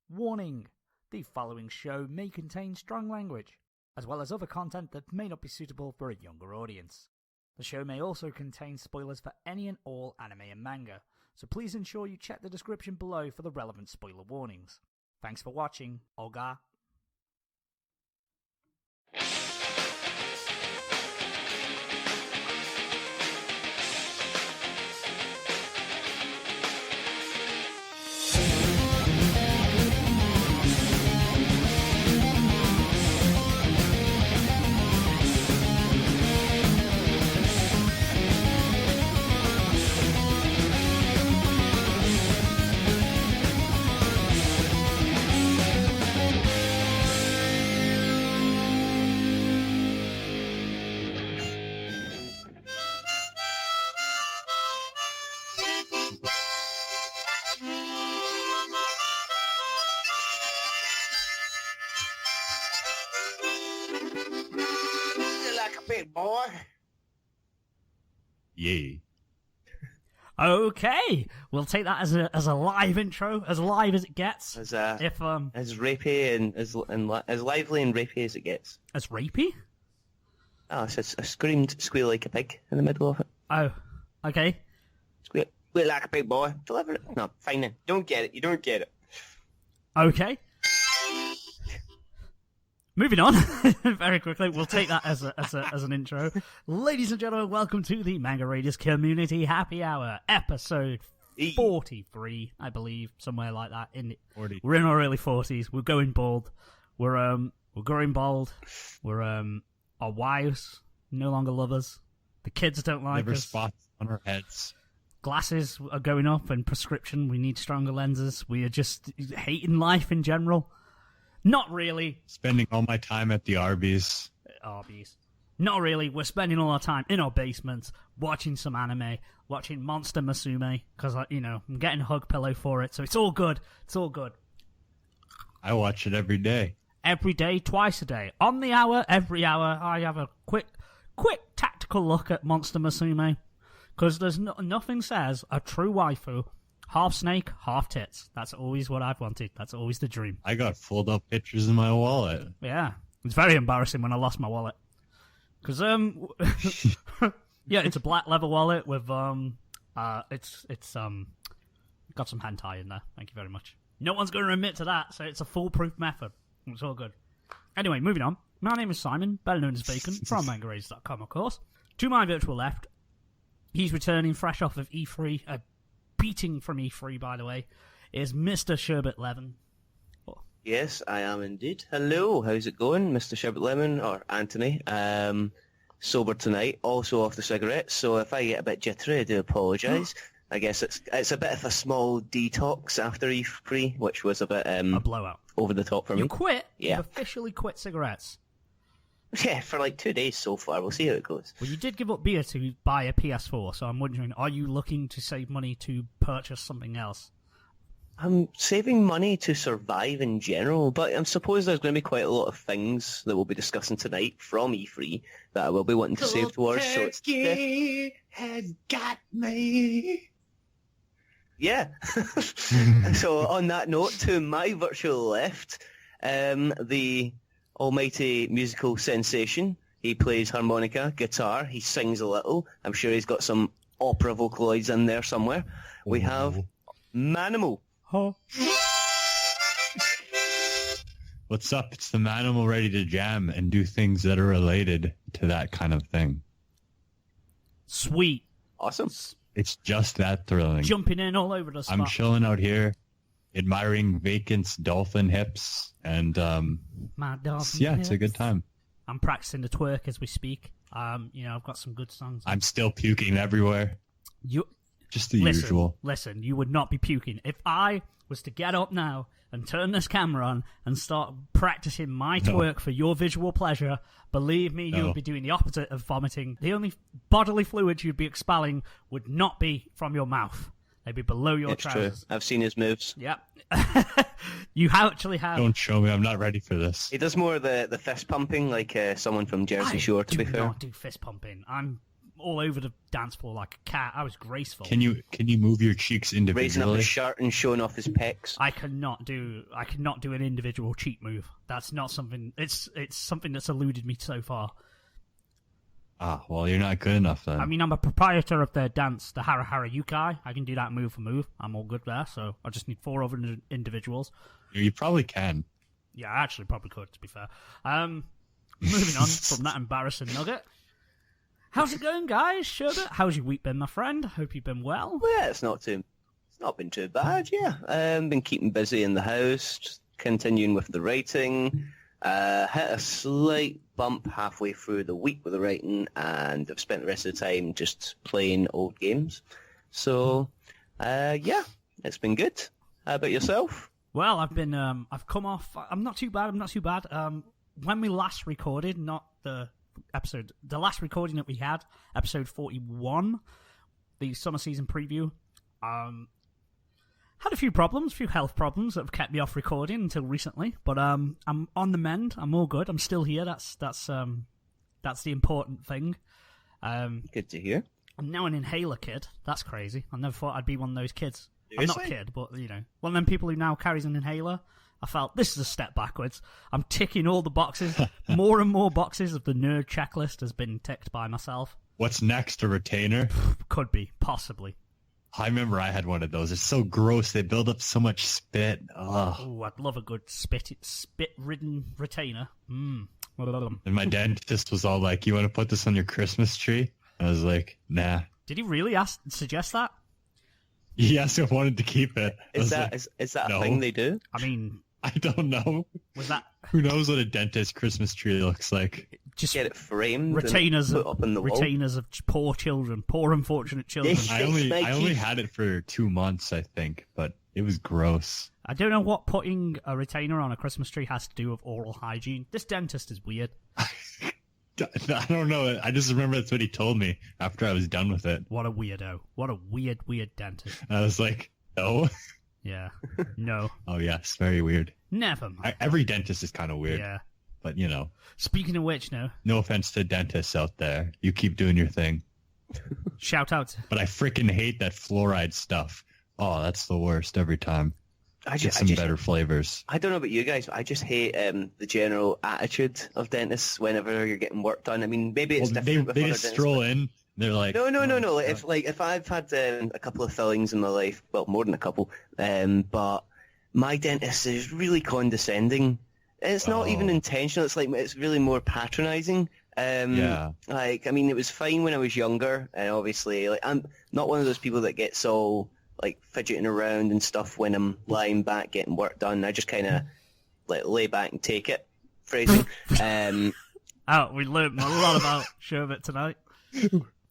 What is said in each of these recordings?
Warning! The following show may contain strong language, as well as other content that may not be suitable for a younger audience. The show may also contain spoilers for any and all anime and manga, so please ensure you check the description below for the relevant spoiler warnings. Thanks for watching, Olga. Boy. Yay. Okay, we'll take that as a live intro, as live as it gets. As rapey and as lively and rapey as it gets. As rapey? Oh, it's a screamed squeal like a pig in the middle of it. Oh, okay. Squeal like a pig, boy. Deliver it. No, fine then. Don't get it. You don't get it. Okay. Moving on, very quickly, we'll take that as an intro. Ladies and gentlemen, welcome to the Manga Raiders Community Happy Hour, episode 43, I believe, somewhere like that. 40. We're in our early 40s. We're going bald. We're growing bald. We're our wives no longer love us. The kids don't like Liver us. spots on our heads. Glasses are going up, and prescription. We need stronger lenses. We are just hating life in general. Not really. Spending all my time at the Arby's. Arby's. Not really. We're spending all our time in our basements, watching some anime, watching Monster Musume, because, I'm getting a hug pillow for it, so it's all good. It's all good. I watch it every day. Every day, twice a day. On the hour, every hour, I have a quick tactical look at Monster Musume, because there's nothing says a true waifu half snake, half tits. That's always what I've wanted. That's always the dream. I got fold up pictures in my wallet. Yeah. It's very embarrassing when I lost my wallet. Because, yeah, it's a black leather wallet with, it's got some hentai in there. Thank you very much. No one's going to admit to that, so it's a foolproof method. It's all good. Anyway, moving on. My name is Simon, better known as Vacant, from mangaraids.com, of course. To my virtual left, he's returning fresh off of E3, beating from E3, by the way, is Mr. Sherbet Lemon. Oh. Yes, I am indeed. Hello, how's it going, Mr. Sherbet Lemon, or Anthony? Sober tonight, also off the cigarettes, so if I get a bit jittery, I do apologise. I guess it's a bit of a small detox after E3, which was a bit... a blowout. Over the top for me. You quit? Yeah. You've officially quit cigarettes? Yeah, for like 2 days so far. We'll see how it goes. Well, you did give up beer to buy a PS4, so I'm wondering, are you looking to save money to purchase something else? I'm saving money to survive in general, but I suppose there's going to be quite a lot of things that we'll be discussing tonight from E3 that I will be wanting to save towards. So it's has got me. Yeah. So on that note, to my virtual left, the almighty musical sensation. He plays harmonica, guitar, he sings a little. I'm sure he's got some opera vocaloids in there somewhere. We have Manimal. Huh? What's up? It's the Manimal ready to jam and do things that are related to that kind of thing. Sweet. Awesome. It's just that thrilling. Jumping in all over the spot. I'm chilling out here, admiring Vacant's dolphin hips, and My dolphin yeah, hips. it's a good time. I'm practicing the twerk as we speak. I've got some good songs. I'm still puking everywhere. Just the usual. Listen, you would not be puking. If I was to get up now and turn this camera on and start practicing my twerk for your visual pleasure, believe me, you would be doing the opposite of vomiting. The only bodily fluids you'd be expelling would not be from your mouth. They'd be below your trousers. True. I've seen his moves. Yep. You actually have. Don't show me. I'm not ready for this. He does more of the fist pumping like someone from Jersey Shore, to be fair. I do not do fist pumping. I'm all over the dance floor like a cat. I was graceful. Can you move your cheeks Raising up individually? his shirt and showing off his pecs. I cannot do an individual cheek move. That's not something. It's something that's eluded me so far. Ah, well, you're not good enough then. I mean, I'm a proprietor of their dance, the Hara Hara Yukai. I can do that move for move. I'm all good there. So I just need 4 other individuals. You probably can. Yeah, I actually probably could, to be fair. Moving on from that embarrassing nugget. How's it going, guys? Sherbet, how's your week been, my friend? Hope you've been well. Well, yeah, it's not been too bad. Yeah, been keeping busy in the house, just continuing with the writing. Hit a slight bump halfway through the week with the writing, and I've spent the rest of the time just playing old games. So, yeah, it's been good. How about yourself? Well, I've come off. I'm not too bad. When we last recorded, not the episode, the last recording that we had, episode 41, the summer season preview, had a few health problems that have kept me off recording until recently. But I'm on the mend. I'm all good. I'm still here. That's the important thing. Good to hear. I'm now an inhaler kid. That's crazy. I never thought I'd be one of those kids. I'm not a Seriously? kid, but, one of them people who now carries an inhaler. I felt, this is a step backwards. I'm ticking all the boxes. More and more boxes of the nerd checklist has been ticked by myself. What's next, a retainer? Could be, possibly. I remember I had one of those. It's so gross. They build up so much spit. Ugh. Oh, I'd love a good spit-ridden retainer. And my dentist was all like, you want to put this on your Christmas tree? I was like, nah. Did he really suggest that? Yes, I wanted to keep it. Is that no. a thing they do? I mean, I don't know. was that Who knows what a dentist Christmas tree looks like? just Get it framed, retainers and put up on the wall. retainers of poor children, poor unfortunate children? Yeah. I only Mikey. had it for 2 months, I think, but it was gross. I don't know what putting a retainer on a Christmas tree has to do with oral hygiene. This dentist is weird. I don't know. I just remember that's what he told me after I was done with it. What a weirdo. What a weird dentist. And I was like, no. Yeah. No. Oh, yes, very weird. Never mind. Every dentist is kind of weird. Yeah. But, Speaking of which, no. no offense to dentists out there. You keep doing your thing. Shout out. But I freaking hate that fluoride stuff. Oh, that's the worst every time. Get some better flavors. I don't know about you guys, but I just hate the general attitude of dentists whenever you're getting work done. I mean, maybe it's different with they other just dentists, stroll but- in. They're like, No. "Oh, If I've had a couple of fillings in my life, well, more than a couple, but my dentist is really condescending. It's not even intentional. It's like it's really more patronising. Yeah. Like, I mean, it was fine when I was younger, and obviously, like, I'm not one of those people that gets all like fidgeting around and stuff when I'm lying back getting work done. I just kind of like lay back and take it. Phrasing. We learned a lot about Sherbet tonight.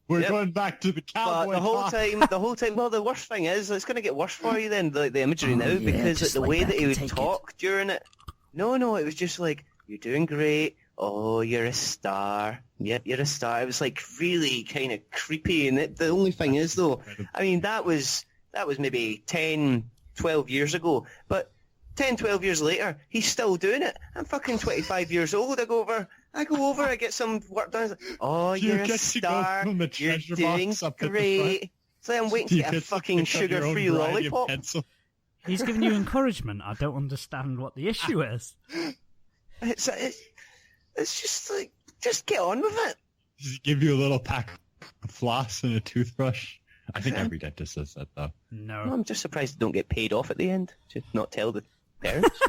We're Yep. going back to the But cowboy the whole talk." time, well, the worst thing is, it's going to get worse for you then, the imagery now, yeah, because just the lay way back that he and would take it. talk during it. No, it was just like, you're doing great. Oh, you're a star. Yep, you're a star. It was like really kind of creepy. And the only thing is, though, I mean, that was maybe 10, 12 years ago. But 10, 12 years later, he's still doing it. I'm fucking 25 years old. I go over, I get some work done. It's like, oh, Do you you're a get to go star. from the You're treasure doing box up at the great. It's like I'm waiting Do to you get a get to fucking pick up your own sugar-free variety of lollipop. pencil? He's giving you encouragement. I don't understand what the issue is. It's just like, just get on with it. Just give you a little pack of floss and a toothbrush. I think every dentist says that, though. No. I'm just surprised they don't get paid off at the end. Just not tell the parents.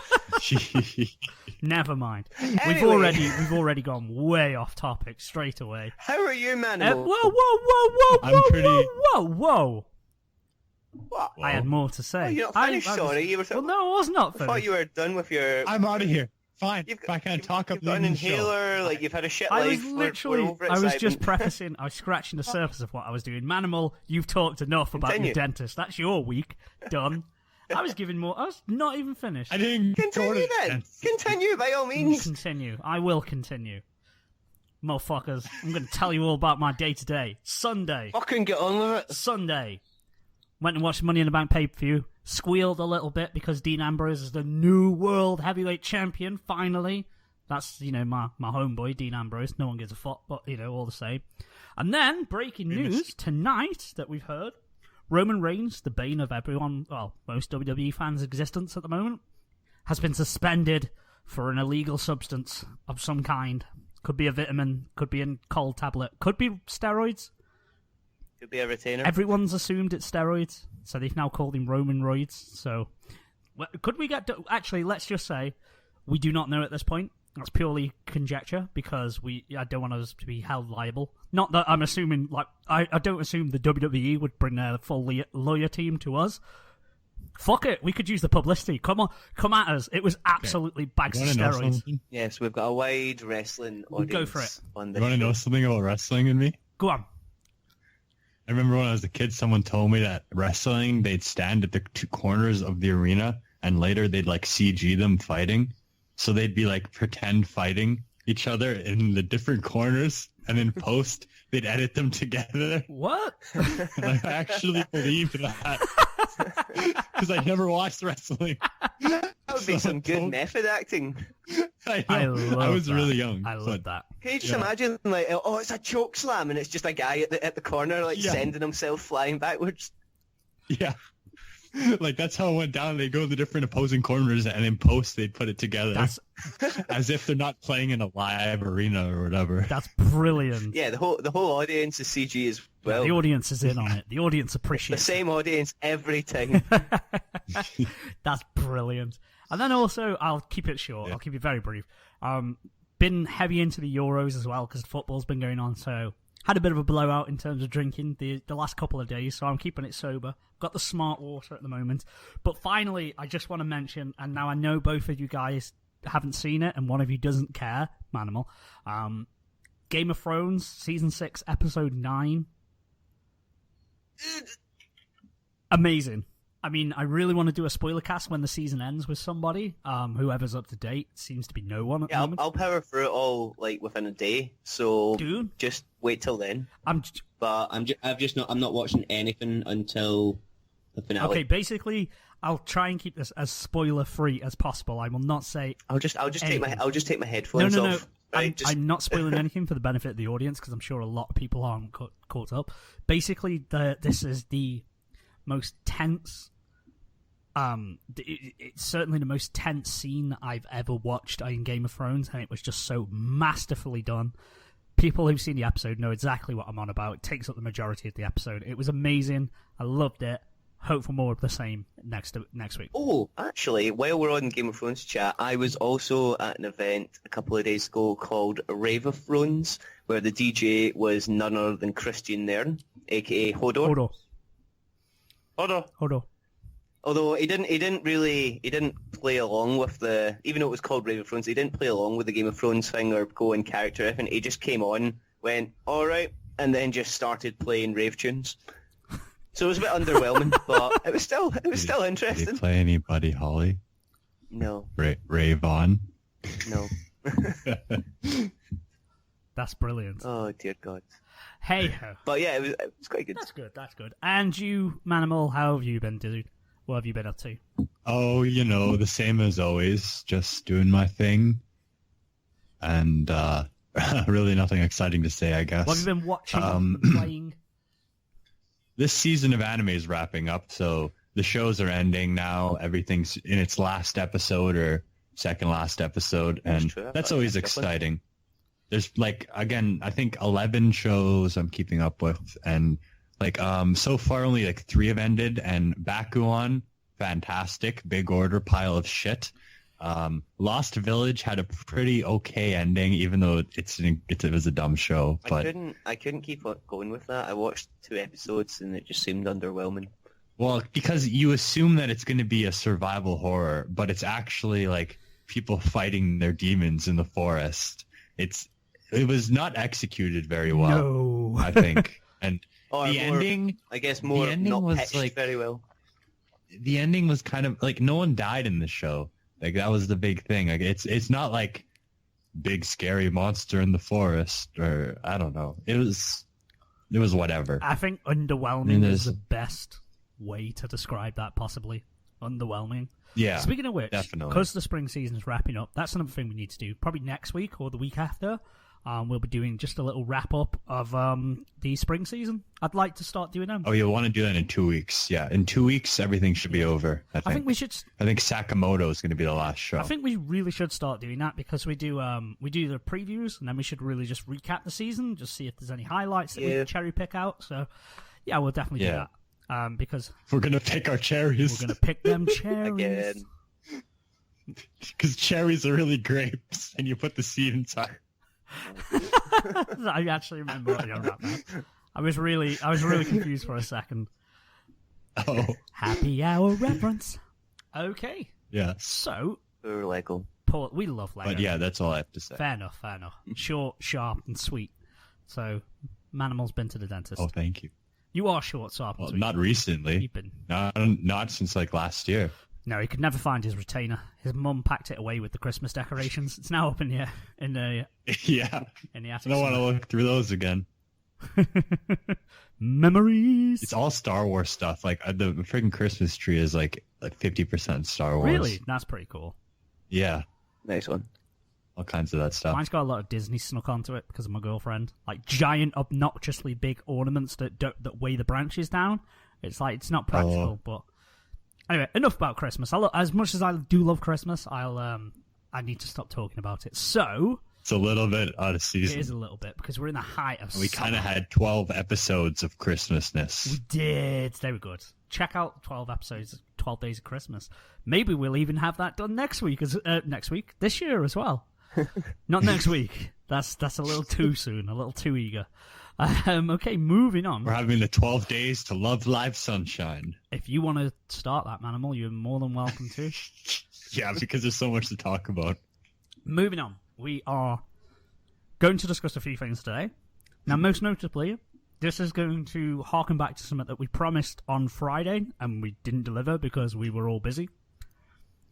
Never mind. Anyway. We've already gone way off topic straight away. How are you, man? Whoa! I'm pretty- Whoa! What? I had more to say. Oh, you're not finished, sorry. You were Well, no, I was not I thought finished. you were done with your... I'm out of here. Fine. You've If I can't talk, I'm you've got an leaving the show. inhaler, like you've had a shit I life. was we're literally, over it, I was Simon. just prefacing, I was scratching the surface of what I was doing. Manimal, you've talked enough about Continue. your dentist. That's your week. Done. I was giving more, I was not even finished. I didn't go Continue to then. dentist. Continue, by all means. Continue. I will continue. Motherfuckers, I'm going to tell you all about my day-to-day. Sunday. Fucking get on with it. Sunday. Went and watched Money in the Bank pay-per-view. Squealed a little bit because Dean Ambrose is the new world heavyweight champion, finally. That's, my homeboy, Dean Ambrose. No one gives a fuck, but, all the same. And then, breaking news tonight that we've heard, Roman Reigns, the bane of everyone, well, most WWE fans' existence at the moment, has been suspended for an illegal substance of some kind. Could be a vitamin, could be a cold tablet, could be steroids. Could be a retainer. Everyone's assumed it's steroids, so they've now called him Roman Roids. So, could we get... Actually, let's just say we do not know at this point. That's purely conjecture, because I don't want us to be held liable. Not that I'm assuming, like, I don't assume the WWE would bring their full lawyer team to us. Fuck it, we could use the publicity. Come on, come at us. It was absolutely bags of steroids. Yes, we've got a wide wrestling audience. Go for it. On You this want to know something about wrestling and me? Go on. I remember when I was a kid, someone told me that wrestling, they'd stand at the two corners of the arena, and later they'd like CG them fighting. So they'd be like pretend fighting each other in the different corners, and in post they'd edit them together. What? And I actually believed that because I never watched wrestling. That would be some good method acting. I was really young. I love that. Can you just imagine, like, oh, it's a choke slam, and it's just a guy at the corner, like, sending himself flying backwards? Yeah. Like, that's how it went down. They go to the different opposing corners, and in post, they'd put it together as if they're not playing in a live arena or whatever. That's brilliant. Yeah, the whole audience is CG as well. The audience is in on it. The audience appreciates the same audience every time. That's brilliant. And then also, I'll keep it short. I'll keep it very brief. Been heavy into the Euros as well, because football's been going on, so had a bit of a blowout in terms of drinking the last couple of days, so I'm keeping it sober. Got the smart water at the moment. But finally, I just want to mention, and now I know both of you guys haven't seen it, and one of you doesn't care, Manimal. Game of Thrones, Season 6, Episode 9. Amazing. I mean, I really want to do a spoiler cast when the season ends with somebody. Whoever's up to date. Seems to be no one at the moment. I'll power through it all like within a day. So Dude. Just wait till then. I'm not watching anything until the finale. Okay, basically, I'll try and keep this as spoiler free as possible. I will not say. I'll just take my headphones No. off. Right? I'm not spoiling anything for the benefit of the audience, because I'm sure a lot of people aren't caught up. Basically, this is the most tense. It's certainly the most tense scene that I've ever watched in Game of Thrones, and it was just so masterfully done. People who've seen the episode know exactly what I'm on about. It takes up the majority of the episode. It was amazing. I loved it. Hope for more of the same next week. Oh, actually, while we're on Game of Thrones chat, I was also at an event a couple of days ago called Rave of Thrones, where the DJ was none other than Christian Nairn, aka Hodor. Hodor. Although he didn't play along with even though it was called Rave of Thrones, he didn't play along with the Game of Thrones thing or go in character or anything. He just came on, went, alright, and then just started playing rave tunes. So it was a bit underwhelming, but it was still interesting. Did he play any Buddy Holly? No. Rave on? No. That's brilliant. Oh, dear God. Hey. But yeah, it was quite good. That's good. And you, Manimal, how have you been, dude? What have you been up to? Oh, the same as always. Just doing my thing. And really nothing exciting to say, I guess. What have you been watching, playing? This season of anime is wrapping up, so the shows are ending now. Everything's in its last episode or second last episode, and that's always exciting. There's I think 11 shows I'm keeping up with, and so far only 3 have ended, and Bakuon, fantastic, big order, pile of shit. Lost Village had a pretty okay ending, even though it was a dumb show. But I couldn't keep going with that. I watched 2 episodes and it just seemed underwhelming. Well, because you assume that it's going to be a survival horror, but it's actually people fighting their demons in the forest. It was not executed very well, no. I think. And the ending, I guess, more not was pitched very well. The ending was kind of no one died in the show. That was the big thing. It's not big scary monster in the forest, or I don't know. It was whatever. I think underwhelming is the best way to describe that, possibly. Underwhelming. Yeah. Speaking of which, definitely. because the spring season's wrapping up, that's another thing we need to do. Probably next week or the week after. we'll be doing just a little wrap-up of the spring season. I'd like to start doing them. Oh, you'll want to do that in 2 weeks. Yeah, in 2 weeks, everything should be over, I think. I think we should... I think Sakamoto is going to be the last show. I think we really should start doing that because we do the previews, and then we should really just recap the season, just see if there's any highlights that we can cherry pick out. So, yeah, we'll definitely do that. Because... We're going to pick our cherries. We're going to pick them cherries. Again. Because cherries are really grapes, and you put the seed inside. I actually remember what you're about now. I was really confused for a second. Oh. Happy hour reference. Okay. Yeah. So. Lego. Paul, we love Lego. But yeah, that's all I have to say. Fair enough. Short, sharp, and sweet. So, Manimal's been to the dentist. Oh, thank you. You are short, sharp, and sweet. Not recently. You've been. Not since like last year. No, he could never find his retainer. His mum packed it away with the Christmas decorations. It's now up in the yeah. In the attic. I don't want to look through those again. Memories. It's all Star Wars stuff. Like the freaking Christmas tree is like 50% Star Wars. Really? That's pretty cool. Yeah. Nice one. All kinds of that stuff. Mine's got a lot of Disney snuck onto it because of my girlfriend. Like giant, obnoxiously big ornaments that weigh the branches down. It's like it's not practical, but. Anyway, enough about Christmas. As much as I do love Christmas, I need to stop talking about it. So it's a little bit out of season. It is a little bit because we're in the height of. We kind of had 12 episodes of Christmasness. We did. They were good. Check out 12 episodes, 12 Days of Christmas. Maybe we'll even have that done next week. This year as well. Not next week. That's a little too soon. A little too eager. Okay, moving on. We're having the 12 days to love live sunshine. If you want to start that, Manimal, you're more than welcome to. Yeah, because there's so much to talk about. Moving on. We are going to discuss a few things today. Now, most notably, this is going to harken back to something that we promised on Friday, and we didn't deliver because we were all busy.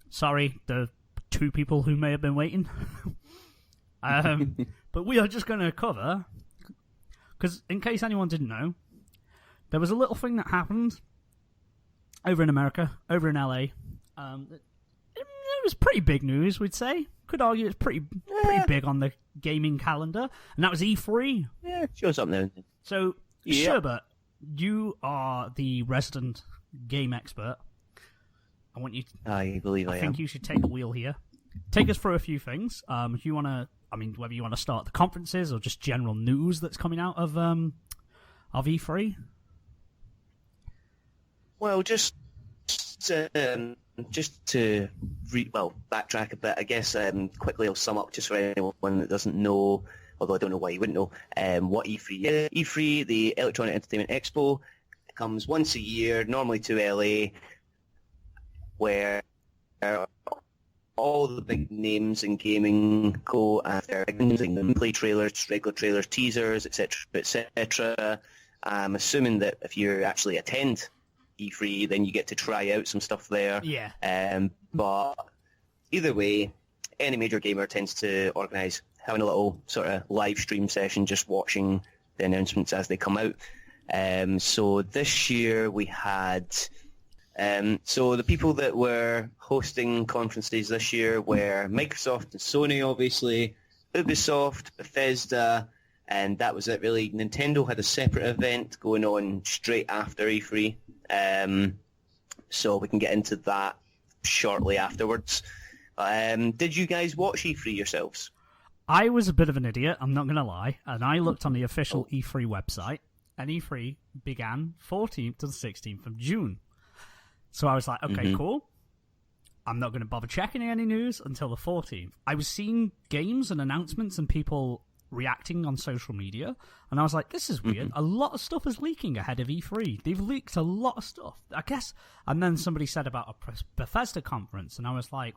Sorry, the 2 people who may have been waiting. But we are just going to cover... Because, in case anyone didn't know, there was a little thing that happened over in America, over in LA. It was pretty big news, we'd say. Could argue it's pretty big on the gaming calendar. And that was E3. Yeah, shows up now. So, Sherbet, you are the resident game expert. I want you to... I believe I am. I think you should take the wheel here. Take us through a few things. If you want to... whether you want to start the conferences or just general news that's coming out of E3. Well, just to backtrack a bit, I guess quickly I'll sum up just for anyone that doesn't know, although I don't know why you wouldn't know, what E3 is. E3, the Electronic Entertainment Expo, comes once a year, normally to LA, where all the big names in gaming go after play trailers, regular trailers, teasers, etc., etc. I'm assuming that if you actually attend E3, then you get to try out some stuff there. Yeah. But either way, any major gamer tends to organise having a little sort of live stream session, just watching the announcements as they come out. So this year we had... so the people that were hosting conferences this year were Microsoft and Sony, obviously, Ubisoft, Bethesda, and that was it really. Nintendo had a separate event going on straight after E3, so we can get into that shortly afterwards. Did you guys watch E3 yourselves? I was a bit of an idiot, I'm not going to lie, and I looked on the official E3 website, and E3 began 14th to the 16th of June. So I was like, okay, cool. I'm not going to bother checking any news until the 14th. I was seeing games and announcements and people reacting on social media, and I was like, this is weird. A lot of stuff is leaking ahead of E3. They've leaked a lot of stuff, I guess. And then somebody said about a Bethesda conference, and I was like,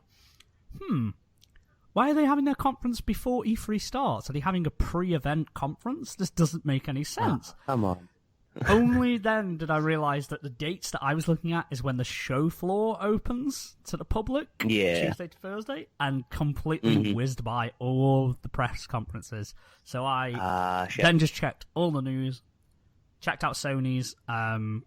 why are they having their conference before E3 starts? Are they having a pre-event conference? This doesn't make any sense. Oh, come on. Only then did I realise that the dates that I was looking at is when the show floor opens to the public, Tuesday to Thursday, and completely whizzed by all the press conferences. So I then just checked all the news, checked out Sony's, and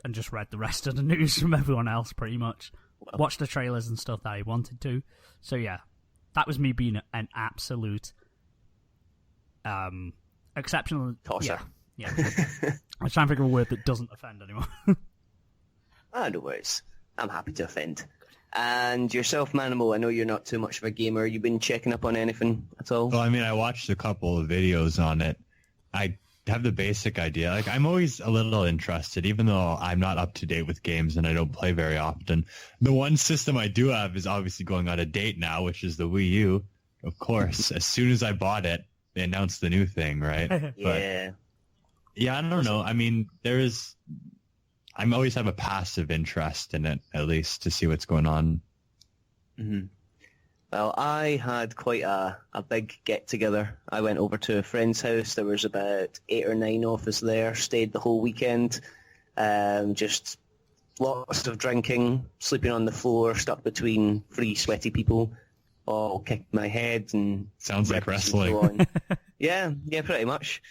just read the rest of the news from everyone else, pretty much. Watched the trailers and stuff that I wanted to. So yeah, that was me being an absolute exceptional. Tosser. Yeah. I was trying to think of a word that doesn't offend anyone. No worries. I'm happy to offend. And yourself, Manimal, I know you're not too much of a gamer. You been checking up on anything at all? Well, I mean, I watched a couple of videos on it. I have the basic idea. Like, I'm always a little interested, even though I'm not up to date with games and I don't play very often. The one system I do have is obviously going on a date now, which is the Wii U. Of course, as soon as I bought it, they announced the new thing, right? Yeah. But, yeah, I don't know. I mean, I always have a passive interest in it, at least, to see what's going on. Mm-hmm. Well, I had quite a big get-together. I went over to a friend's house. There was about 8 or 9 of us there, stayed the whole weekend. Just lots of drinking, sleeping on the floor, stuck between 3 sweaty people, all kicked my head and... Sounds like wrestling. So yeah, pretty much.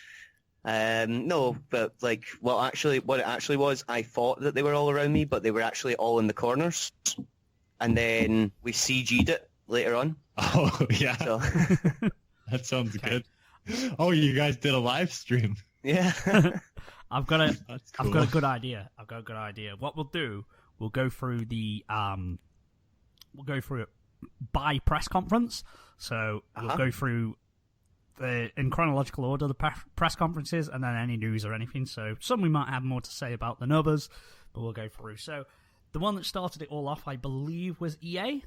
No, but like, what it actually was, I thought that they were all around me, but they were actually all in the corners. And then we CG'd it later on. Oh, yeah. So. That sounds good. Oh, you guys did a live stream. Yeah. I've got a good idea. What we'll do, we'll go through it by press conference. So we'll go through in chronological order, the press conferences, and then any news or anything. So some we might have more to say about than others, but we'll go through. So the one that started it all off, I believe, was EA.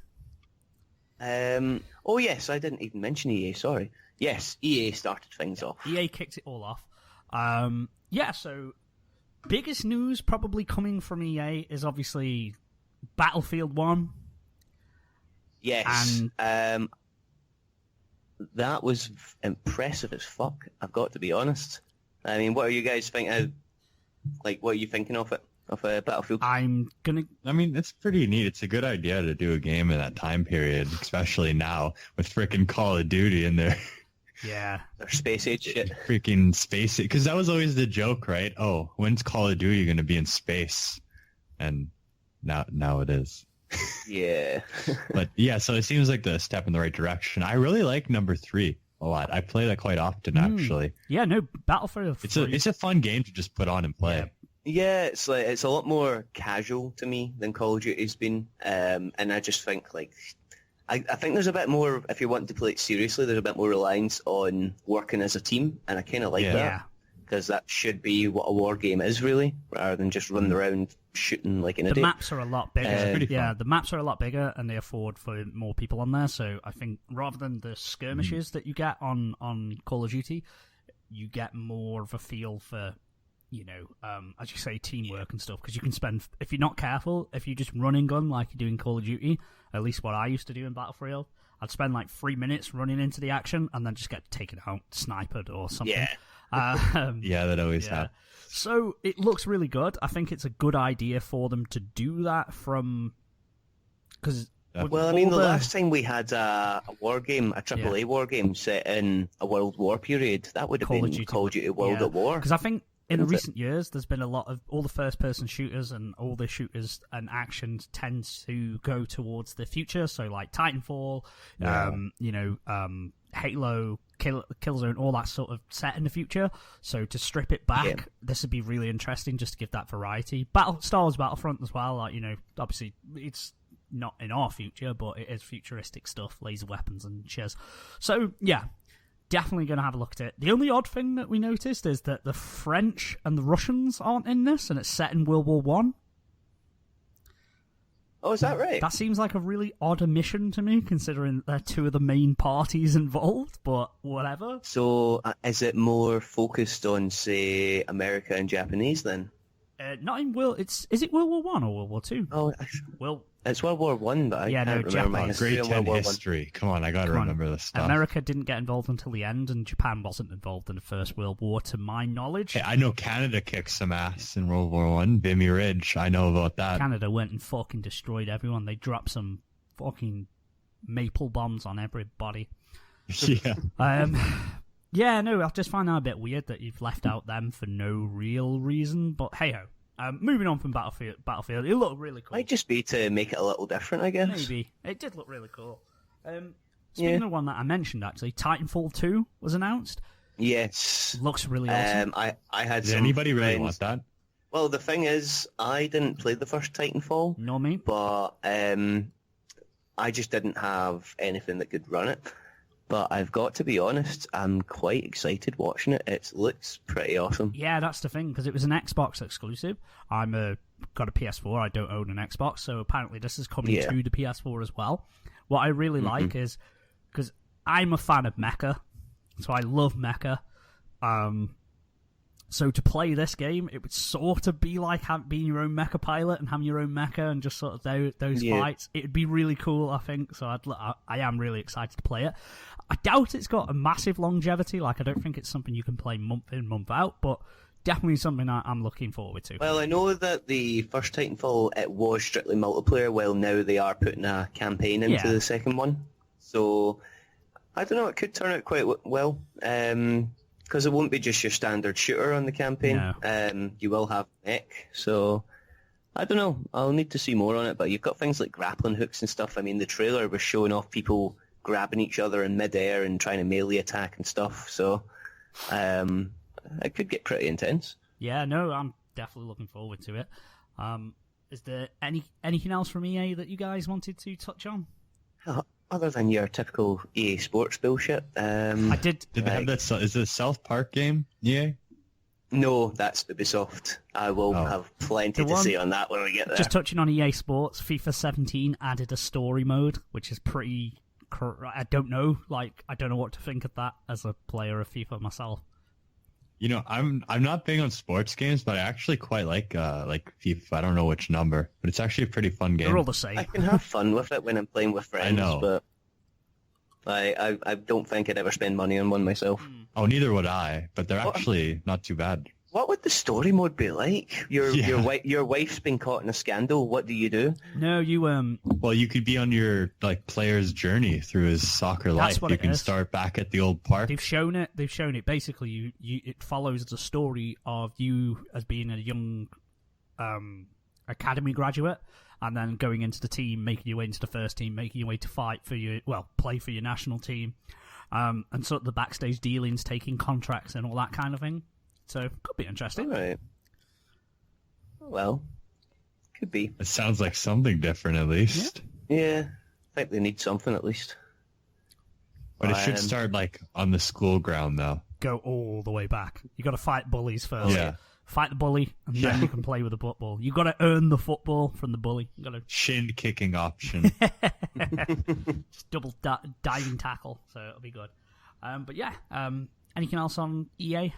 Oh yes, I didn't even mention EA. Sorry. Yes, EA started things off. EA kicked it all off. Yeah. So biggest news probably coming from EA is obviously Battlefield 1. Yes. And that was impressive as fuck. I've got to be honest. I mean, what are you guys thinking? What are you thinking of it? Of Battlefield? I mean, it's pretty neat. It's a good idea to do a game in that time period, especially now with frickin' Call of Duty in there. Yeah. Their space age shit. Freaking space age. Because that was always the joke, right? Oh, when's Call of Duty going to be in space? And now it is. Yeah. But yeah, so it seems like the step in the right direction. I really like number 3 a lot. I play that quite often, actually. Yeah, no, Battlefield 3. It's a fun game to just put on and play. Yeah, it's a lot more casual to me than Call of Duty's been, and I just think I think there's a bit more, if you want to play it seriously, there's a bit more reliance on working as a team, and I kind of like that, because that should be what a war game is really, rather than just running around shooting like in a day. The maps are a lot bigger. Fun. The maps are a lot bigger, and they afford for more people on there. So I think rather than the skirmishes that you get on Call of Duty, you get more of a feel for, as you say, teamwork and stuff. Because you can spend, if you're not careful, if you just run and gun like you do in Call of Duty, at least what I used to do in Battlefield, I'd spend like 3 minutes running into the action and then just get taken out, sniped or something. Yeah. That always happens. So it looks really good. I think it's a good idea for them to do that because. Well, I mean, the last time we had a war game, a AAA war game set in a World War period, that would have been Call of Duty World at War. Because I think in recent years, there's been a lot of all the first-person shooters and all the shooters and actions tend to go towards the future. So like Titanfall, Halo, Killzone, all that sort of set in the future. So to strip it back, this would be really interesting just to give that variety. Star Wars Battlefront as well. Obviously it's not in our future, but it is futuristic stuff, laser weapons and shiz. So yeah, definitely going to have a look at it. The only odd thing that we noticed is that the French and the Russians aren't in this, and it's set in World War One. Oh, is that right? That seems like a really odd omission to me, considering they're two of the main parties involved, but whatever. So, is it more focused on, say, America and Japanese, then? Not in World... Is it World War One or World War Two? Oh, it's World War One, but I can't remember my history. Grade 10 history. Come on, I gotta remember this stuff. America didn't get involved until the end, and Japan wasn't involved in the First World War, to my knowledge. Hey, I know Canada kicked some ass in World War One. Vimy Ridge, I know about that. Canada went and fucking destroyed everyone. They dropped some fucking maple bombs on everybody. Yeah. Yeah, no, I just find that a bit weird that you've left out them for no real reason, but hey-ho. Moving on from Battlefield, it looked really cool. Might just be to make it a little different, I guess. Maybe. It did look really cool. Speaking of one that I mentioned, actually, Titanfall 2 was announced. Yes. Looks really awesome. I had Does some anybody really friends- want that? Well, the thing is, I didn't play the first Titanfall, Nor me. but I just didn't have anything that could run it. But I've got to be honest, I'm quite excited watching it. It looks pretty awesome. Yeah, that's the thing, because it was an Xbox exclusive. Got a PS4, I don't own an Xbox, so apparently this is coming Yeah. to the PS4 as well. What I really like is, because I'm a fan of mecha, so I love mecha. So to play this game, it would sort of be like being your own mecha pilot and having your own mecha and just sort of those fights. It would be really cool, I think. So I am really excited to play it. I doubt it's got a massive longevity. Like, I don't think it's something you can play month in, month out, but definitely something I'm looking forward to. Well, I know that the first Titanfall, it was strictly multiplayer, while now they are putting a campaign into the second one. So, I don't know, it could turn out quite well. Because it won't be just your standard shooter on the campaign. No. You will have mech, so I don't know. I'll need to see more on it, but you've got things like grappling hooks and stuff. I mean, the trailer was showing off people grabbing each other in midair and trying to melee attack and stuff, so it could get pretty intense. Yeah, no, I'm definitely looking forward to it. Is there anything else from EA that you guys wanted to touch on? Other than your typical EA Sports bullshit. I did. Did they have that? Is it a South Park game? Yeah. No, that's Ubisoft. I will have plenty to say on that when we get there. Just touching on EA Sports, FIFA 17 added a story mode, which is pretty. I don't know. Like, I don't know what to think of that as a player of FIFA myself. You know, I'm not big on sports games, but I actually quite like FIFA. I don't know which number, but it's actually a pretty fun game. They're all the same. I can have fun with it when I'm playing with friends, know. but I don't think I'd ever spend money on one myself. Oh, neither would I, but they're actually not too bad. What would the story mode be like? Your wife's been caught in a scandal. What do you do? No, you Well, you could be on your player's journey through his soccer That's life. what You it can is. start back at the old park. They've shown it. Basically, it follows the story of you as being a young academy graduate, and then going into the team, making your way into the first team, making your way to play for your national team, and sort of the backstage dealings, taking contracts and all that kind of thing. So could be interesting. All right. Well, could be. It sounds like something different, at least. Yeah, I think they need something at least. But it should start on the school ground, though. Go all the way back. You got to fight bullies first. Yeah. Fight the bully, and then you can play with the football. You got to earn the football from the bully. You got to Shin kicking option. just double diving tackle, so it'll be good. But yeah, anything else on EA?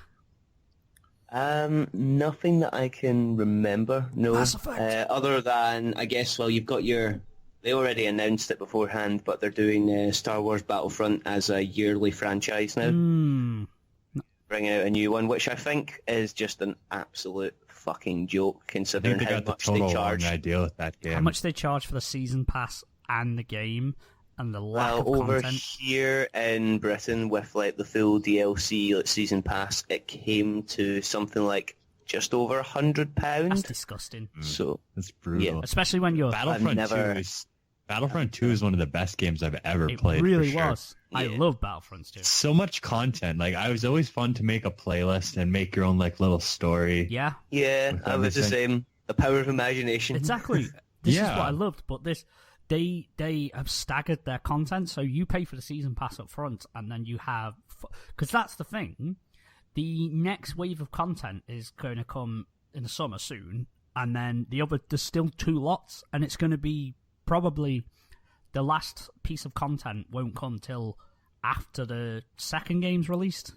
Nothing that I can remember. No. Mass Effect. Other than, I guess, well, you've got they already announced it beforehand, but they're doing Star Wars Battlefront as a yearly franchise now. Bringing out a new one, which I think is just an absolute fucking joke, I considering think they how got the much they total charge. wrong idea with that game. How much they charge for the season pass and the game, and the lack of Over content? here in Britain, with the full DLC season pass, it came to something like just over £100. That's disgusting. So That's brutal. Yeah. Especially when you're... Battlefront 2 is one of the best games I've ever It played. really for sure. was. I Yeah. love Battlefronts too. So much content. I was always fun to make a playlist and make your own little story. Yeah, yeah, With I was the everything. same. The power of imagination. exactly. This is Yeah. what I loved, but they have staggered their content, so you pay for the season pass up front, and then you have... Because that's the thing. The next wave of content is going to come in the summer soon, and then there's still 2 lots, and it's going to be probably... The last piece of content won't come till after the second game's released,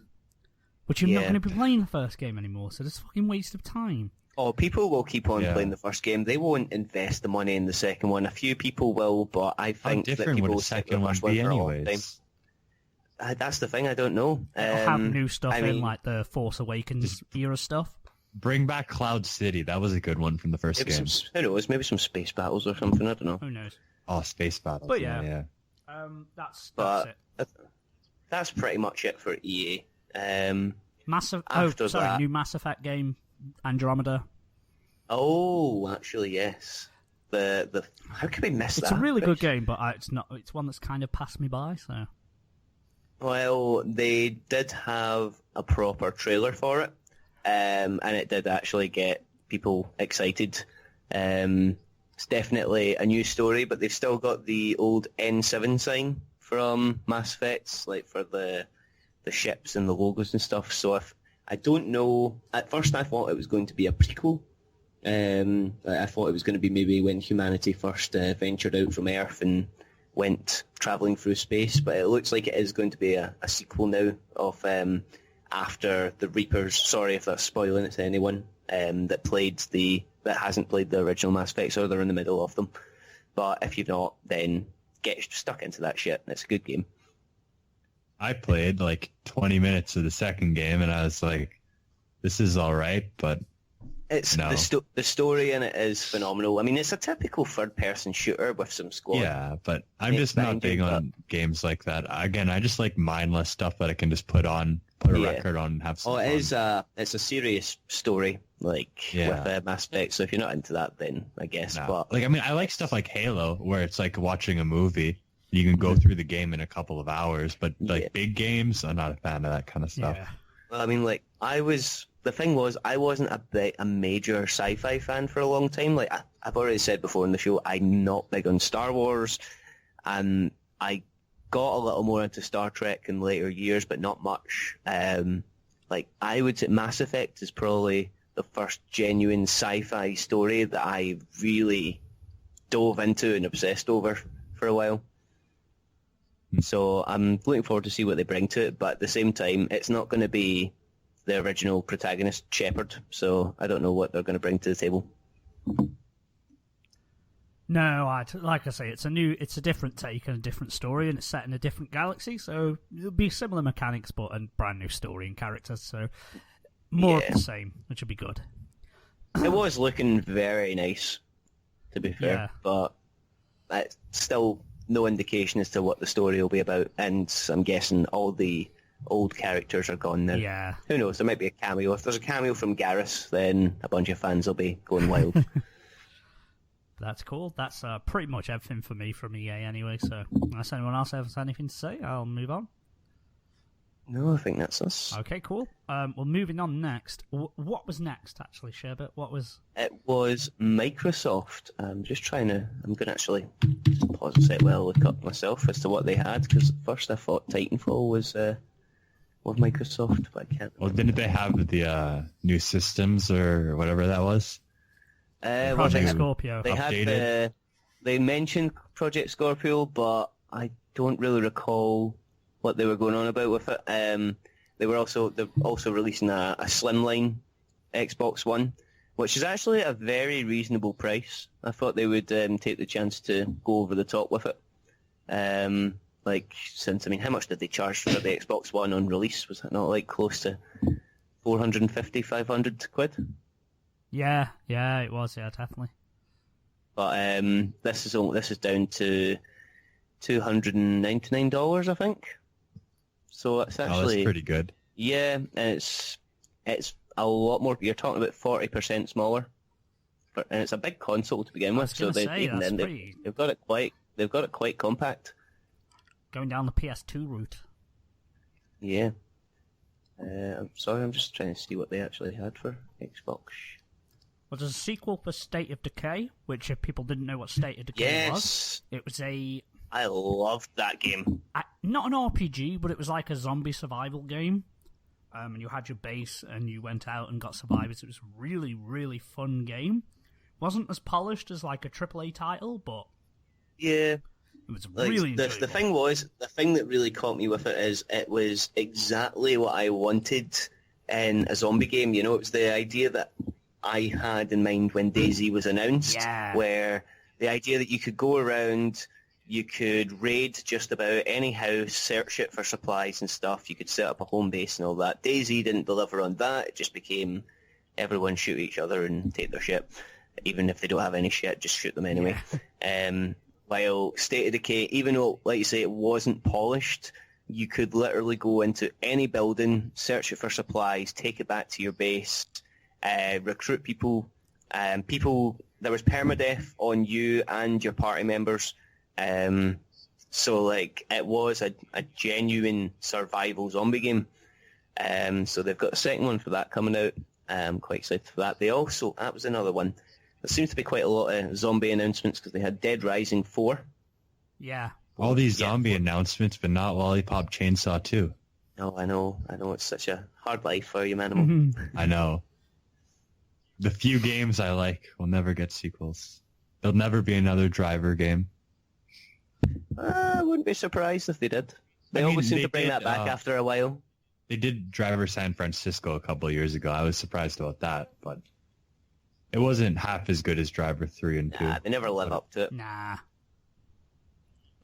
which you're not Yeah. going to be playing the first game anymore, so it's a fucking waste of time. Oh, people will keep on Yeah. playing the first game. They won't invest the money in the second one. A few people will, but I How think that different people would will a stick with second the one first one be for a long time. anyways? That's the thing, I don't know. It'll have new stuff I in, mean, like the Force Awakens era stuff. Bring back Cloud City. That was a good one from the first maybe game. who knows, maybe some space battles or something, I don't know. Who knows? Oh, Space Battle. But yeah. yeah. That's But it. that's pretty much it for EA. After that- new Mass Effect game, Andromeda. Oh, actually, yes. The how could we miss It's that? a really good game, but it's not. It's one that's kind of passed me by. So Well, they did have a proper trailer for it, and it did actually get people excited. It's definitely a new story, but they've still got the old N7 sign from Mass Effect, like for the ships and the logos and stuff. So I don't know. At first, I thought it was going to be a prequel. I thought it was going to be maybe when humanity first ventured out from Earth and went travelling through space, but it looks like it is going to be a sequel now of after the Reapers. Sorry if that's spoiling it to anyone that hasn't played the original Mass Effect, or they're in the middle of them. But if you've not, then get stuck into that shit. It's a good game. I played like 20 minutes of the second game, and I was like, this is all right, but it's no. The story in it is phenomenal. I mean, it's a typical third-person shooter with some squad. Yeah, but I'm just not big on games like that. Again, I just like mindless stuff that I can just put a record on and have some fun. It's a serious story, with Mass Effect, so if you're not into that, then I guess. No. But like, I mean, I like stuff like Halo, where it's like watching a movie. You can go through the game in a couple of hours, but like big games, I'm not a fan of that kind of stuff. Yeah. Well, I mean, the thing was, I wasn't a major sci-fi fan for a long time. Like I've already said before in the show, I'm not big on Star Wars, and I got a little more into Star Trek in later years, but not much. I would say Mass Effect is probably the first genuine sci-fi story that I really dove into and obsessed over for a while. So I'm looking forward to see what they bring to it, but at the same time, it's not going to be the original protagonist, Shepard, so I don't know what they're going to bring to the table. No, like I say, it's a different take and a different story, and it's set in a different galaxy, so it'll be similar mechanics, but a brand new story and characters, so more of the same, which will be good. It was looking very nice, to be fair, but it's still no indication as to what the story will be about, and I'm guessing all the old characters are gone now. Yeah. Who knows, there might be a cameo. If there's a cameo from Garrus, then a bunch of fans will be going wild. That's cool. That's pretty much everything for me from EA anyway, so unless anyone else has anything to say, I'll move on. No, I think that's us. Okay, cool. Well, moving on next. What was next, actually, Sherbet? What was... It was Microsoft. I'm going to actually just pause a sec while I look up myself as to what they had, because at first I thought Titanfall was Microsoft, but I can't remember. Well, didn't they have the new systems or whatever that was? Project Scorpio. They had they mentioned Project Scorpio, but I don't really recall what they were going on about with it. They're also releasing a slimline Xbox One, which is actually a very reasonable price. I thought they would take the chance to go over the top with it. How much did they charge for the Xbox One on release? Was that not close to 450, 500 quid? Yeah, it was, definitely. But this is down to $299, I think. So it's actually that's pretty good. Yeah, and it's a lot more. You're talking about 40% smaller, and it's a big console to begin with. So they've got it quite compact. Going down the PS2 route. Yeah. I'm sorry, I'm just trying to see what they actually had for Xbox. Well, there's a sequel for State of Decay, which if people didn't know what State of Decay was, it was I loved that game. Not an RPG, but it was like a zombie survival game. And you had your base, and you went out and got survivors. It was a really, really fun game. Wasn't as polished as like a AAA title, but yeah, it was really enjoyable. The thing that really caught me with it is it was exactly what I wanted in a zombie game. You know, it was the idea that I had in mind when DayZ was announced, where the idea that you could go around, you could raid just about any house, search it for supplies and stuff, you could set up a home base and all that. DayZ didn't deliver on that, it just became everyone shoot each other and take their shit. Even if they don't have any shit, just shoot them anyway. While State of Decay, even though, like you say, it wasn't polished, you could literally go into any building, search it for supplies, take it back to your base, recruit people. There was permadeath on you and your party members. So like it was a genuine survival zombie game. So they've got a second one for that coming out. I'm quite excited for that. That was another one. There seems to be quite a lot of zombie announcements because they had Dead Rising 4. Yeah. All these zombie announcements, but not Lollipop Chainsaw 2. Oh, I know. It's such a hard life for you, Manimal. I know. The few games I like will never get sequels. There'll never be another Driver game. I wouldn't be surprised if they did. They always seem to bring that back after a while. They did Driver San Francisco a couple of years ago. I was surprised about that, but it wasn't half as good as Driver 3 and 2. Nah, they never live up to it. Nah.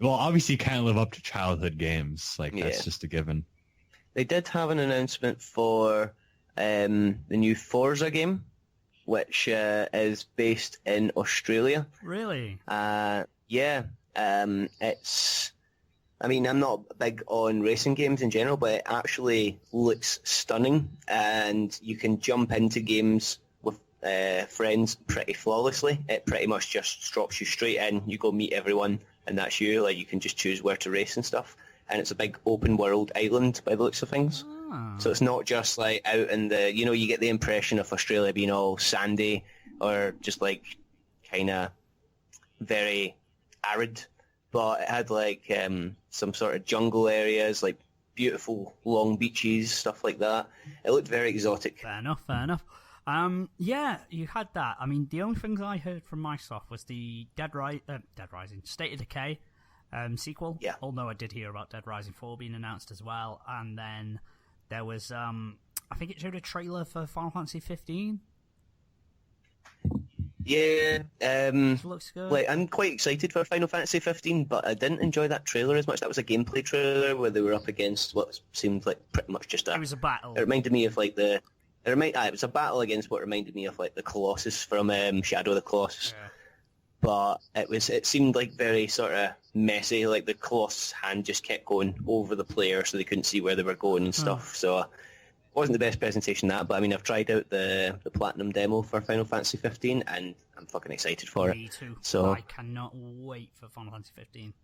Well, obviously you can't live up to childhood games. Like, that's just a given. They did have an announcement for the new Forza game, which is based in Australia. Really? Yeah. It's... I mean, I'm not big on racing games in general, but it actually looks stunning, and you can jump into games with friends pretty flawlessly. It pretty much just drops you straight in. You go meet everyone, and that's you. Like, you can just choose where to race and stuff. And it's a big open world island by the looks of things. Oh. So it's not just like out in the, you get the impression of Australia being all sandy or just like kind of very arid. But it had like some sort of jungle areas, like beautiful long beaches, stuff like that. It looked very exotic. Fair enough. Yeah, you had that. I mean, the only things I heard from Microsoft was the Dead Rising, State of Decay sequel. Yeah. Although I did hear about Dead Rising 4 being announced as well. And then there was, I think it showed a trailer for Final Fantasy 15. Yeah, Looks good. like I'm quite excited for Final Fantasy 15, but I didn't enjoy that trailer as much. That was a gameplay trailer where they were up against what seemed like pretty much just It was a battle. It reminded me of like it was a battle against what reminded me of like the Colossus from Shadow of the Colossus. Yeah. But it seemed like very sort of messy. Like the Colossus hand just kept going over the player, so they couldn't see where they were going and stuff. So. Wasn't the best presentation but I mean I've tried out the platinum demo for Final Fantasy 15 and I'm fucking excited for it. Me too. So I cannot wait for Final Fantasy 15.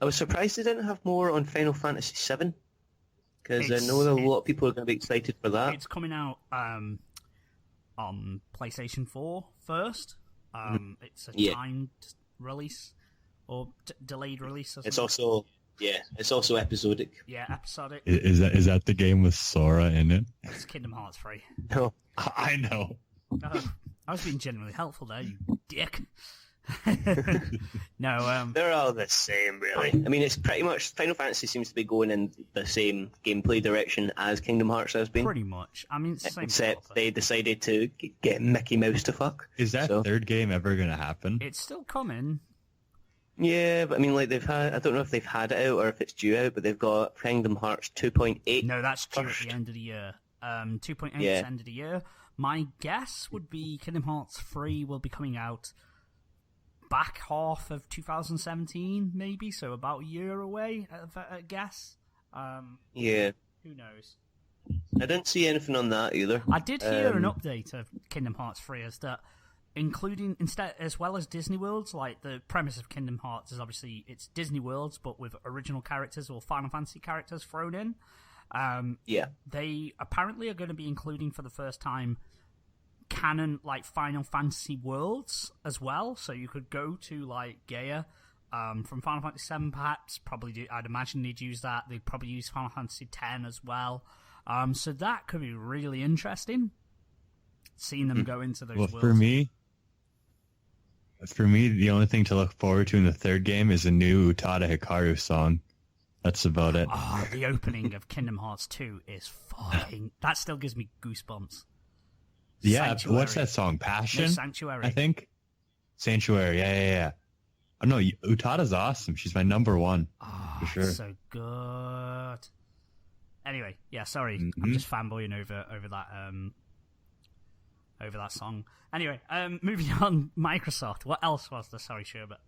I was surprised they didn't have more on Final Fantasy 7 because I know that a lot of people are going to be excited for that. It's coming out on PlayStation 4 first. It's a timed release or delayed release. Or something. It's also episodic. Yeah, episodic. Is that the game with Sora in it? It's Kingdom Hearts 3. No, I know. Oh, I was being genuinely helpful there, you dick. No, they're all the same, really. I mean, it's pretty much Final Fantasy seems to be going in the same gameplay direction as Kingdom Hearts has been. pretty much. I mean, it's the same Except sort of they decided to get Mickey Mouse to fuck. Is that third game ever going to happen? It's still coming. Yeah, but I mean, like they've had. I don't know if they've had it out or if it's due out, but they've got Kingdom Hearts 2.8. No, that's due first. at the end of the year. 2.8 Yeah. is the end of the year. My guess would be Kingdom Hearts 3 will be coming out back half of 2017, maybe, so about a year away, I guess. Yeah, Who knows? I didn't see anything on that either. I did hear an update of Kingdom Hearts 3 as that, including, instead, as well as Disney Worlds, like the premise of Kingdom Hearts is obviously it's Disney Worlds, but with original characters or Final Fantasy characters thrown in. Yeah, They apparently are going to be including for the first time canon like Final Fantasy worlds as well, so you could go to like Gaia from Final Fantasy 7 perhaps. I'd imagine they'd use that. They'd probably use Final Fantasy 10 as well. So that could be really interesting. Seeing them go into those worlds. For me, the only thing to look forward to in the third game is a new Utada Hikaru song. That's about it. Oh, the opening of Kingdom Hearts 2 is fucking... That still gives me goosebumps. Yeah, Sanctuary. what's that song? Passion? No, Sanctuary. I think. Sanctuary, yeah. Oh, no, Utada's awesome. She's my number one, for sure. It's so good. Anyway, yeah, sorry. I'm just fanboying over that song. Anyway, moving on, Microsoft. What else was there? Sorry, Sherbet.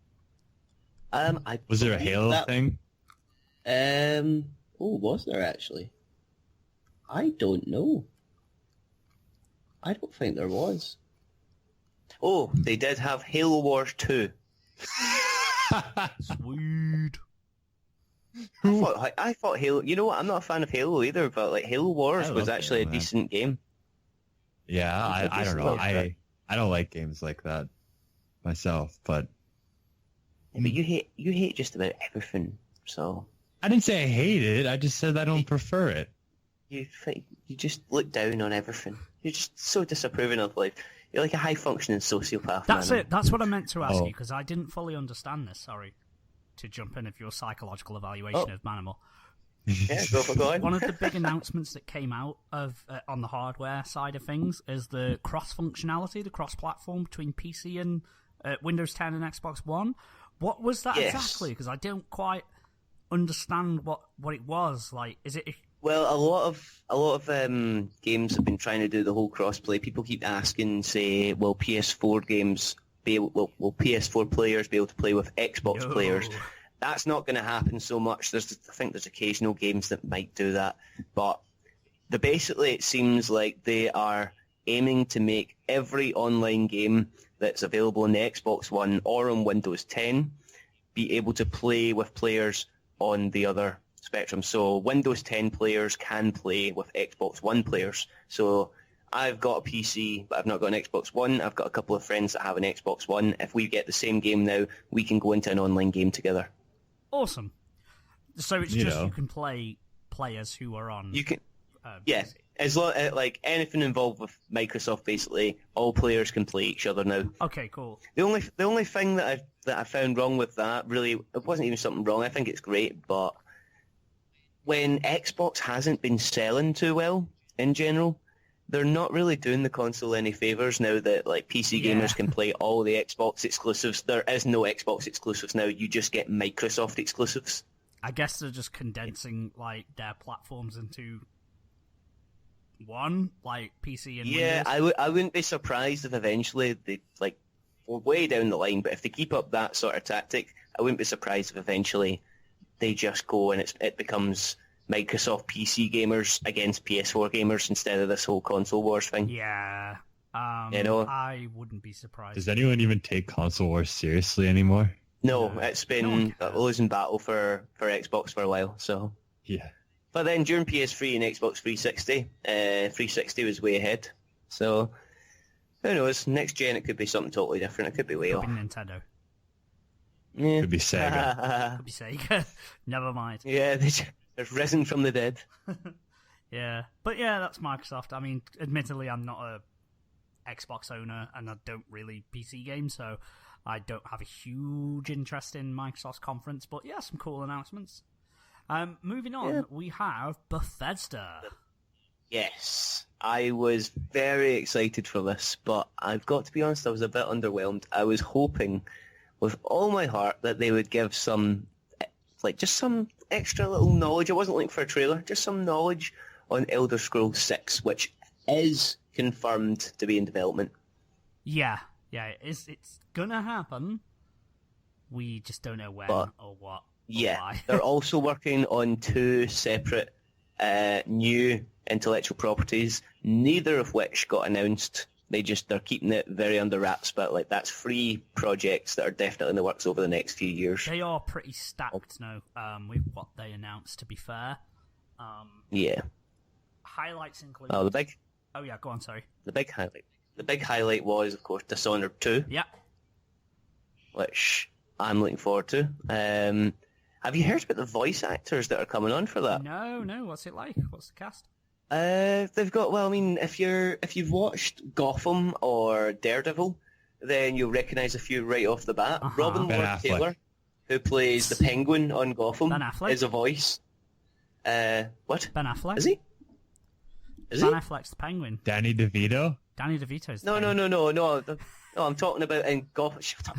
Was there a Halo thing? Was there actually? I don't know. I don't think there was. Oh, they did have Halo Wars 2. Sweet. I thought Halo. You know what? I'm not a fan of Halo either, but like Halo Wars was actually Halo, a man. decent game. Yeah, I don't know. I don't like games like that myself, but Yeah, but you hate just about everything. So I didn't say I hate it. I just said I don't prefer it. you just look down on everything. You're just so disapproving of life. You're like a high functioning sociopath. That's man. it. That's what I meant to ask Oh. you, because I didn't fully understand this. Sorry to jump in of your psychological evaluation of Manimal. Yeah, go on. One of the big announcements that came out of on the hardware side of things is the cross functionality, the cross platform between PC and Windows 10 and Xbox One. What was that Yes. exactly? Because I don't quite understand what it was. Like, is it? Well, a lot of games have been trying to do the whole crossplay. People keep asking, say, will PS4 games will PS4 players be able to play with Xbox No. players? That's not going to happen so much. I think there's occasional games that might do that, but basically it seems like they are aiming to make every online game that's available on the Xbox One or on Windows 10 be able to play with players on the other spectrum. So Windows 10 players can play with Xbox One players. So I've got a PC, but I've not got an Xbox One. I've got a couple of friends that have an Xbox One. If we get the same game now, we can go into an online game together. Awesome. So it's You just know. you can play players who are on. You can, yeah, PC. as long like anything involved with Microsoft, basically all players can play each other now. Okay, cool. The only thing that I found wrong with that, really, it wasn't even something wrong. I think it's great, but when Xbox hasn't been selling too well in general, they're not really doing the console any favors now that like PC Yeah. gamers can play all the Xbox exclusives. There is no Xbox exclusives now. You just get Microsoft exclusives. I guess they're just condensing like their platforms into one, like PC and Yeah, Windows. I wouldn't be surprised if eventually they like we're way down the line, but if they keep up that sort of tactic, I wouldn't be surprised if eventually they just go and it becomes Microsoft PC gamers against PS4 gamers instead of this whole console wars thing. Yeah. You know? I wouldn't be surprised. Does anyone even take console wars seriously anymore? No, No. it's No one been a cares. losing battle for Xbox for a while. So, Yeah. but then during PS3 and Xbox 360, 360 was way ahead. So who knows? Next gen it could be something totally different. It could be way Could be off. Nintendo. Yeah. Could be Sega. Could be Sega. Never mind. Yeah, they've risen from the dead. Yeah. But yeah, that's Microsoft. I mean, admittedly, I'm not a Xbox owner and I don't really PC game, so I don't have a huge interest in Microsoft's conference. But yeah, some cool announcements. Moving on, Yeah. we have Bethesda. Yes, I was very excited for this, but I've got to be honest, I was a bit underwhelmed. I was hoping with all my heart that they would give some, like, just some extra little knowledge. I wasn't looking for a trailer, just some knowledge on Elder Scrolls 6, which is confirmed to be in development. Yeah, it's gonna happen. We just don't know when But- or what. or Yeah, why. they're also working on two separate new intellectual properties, neither of which got announced. They're keeping it very under wraps, but like that's 3 projects that are definitely in the works over the next few years. They are pretty stacked now with what they announced, to be fair. Yeah. Highlights include... Oh, Oh yeah, go on, sorry. the big highlight was, of course, Dishonored 2, Yeah. which I'm looking forward to. Have you heard about the voice actors that are coming on for that? No, what's it like? What's the cast? They've got, well, I mean, if you've watched Gotham or Daredevil, then you'll recognise a few right off the bat. Uh-huh. Robin Ben Lord Affleck. Taylor, who plays the Penguin on Gotham, Ben Affleck? is a voice. What? Ben Affleck? Is he? Is Ben he? Affleck's the Penguin. Danny DeVito? Danny DeVito's the No, Penguin. no. No, I'm talking about in Gotham. Shut up.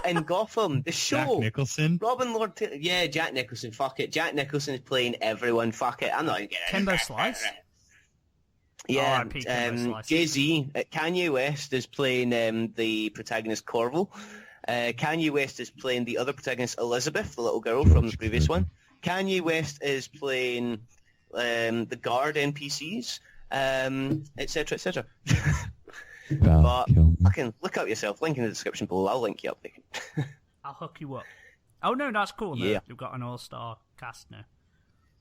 In Gotham, the Jack show. Nicholson? Robin Lord Taylor. Yeah, Jack Nicholson. Fuck it. Jack Nicholson is playing everyone. Fuck it. I'm not even getting Kimbo Slice? Yeah, R.I.P. Kimbo Slice. Jay-Z, Kanye West is playing the protagonist Corval. Kanye West is playing the other protagonist Elizabeth, the little girl from the previous one. Kanye West is playing the guard NPCs, etc., etc. But Val Kilmer. fucking look up yourself. Link in the description below. I'll link you up. I'll hook you up. Oh no, that's cool. Yeah. You've got an all-star cast now.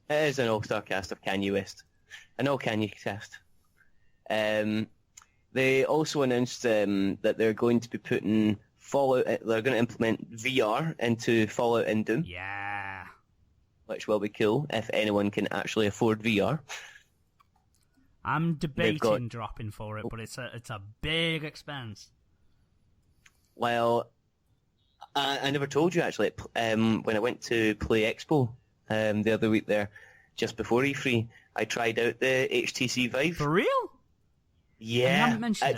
It is an all-star cast of Kanye West. An all Kanye cast. They also announced that they're going to be putting Fallout. They're going to implement VR into Fallout and Doom, Yeah. which will be cool if anyone can actually afford VR. I'm debating dropping for it, but it's a big expense. Well, I never told you actually. When I went to Play Expo the other week there, just before E3, I tried out the HTC Vive. For real? Yeah, You haven't mentioned it.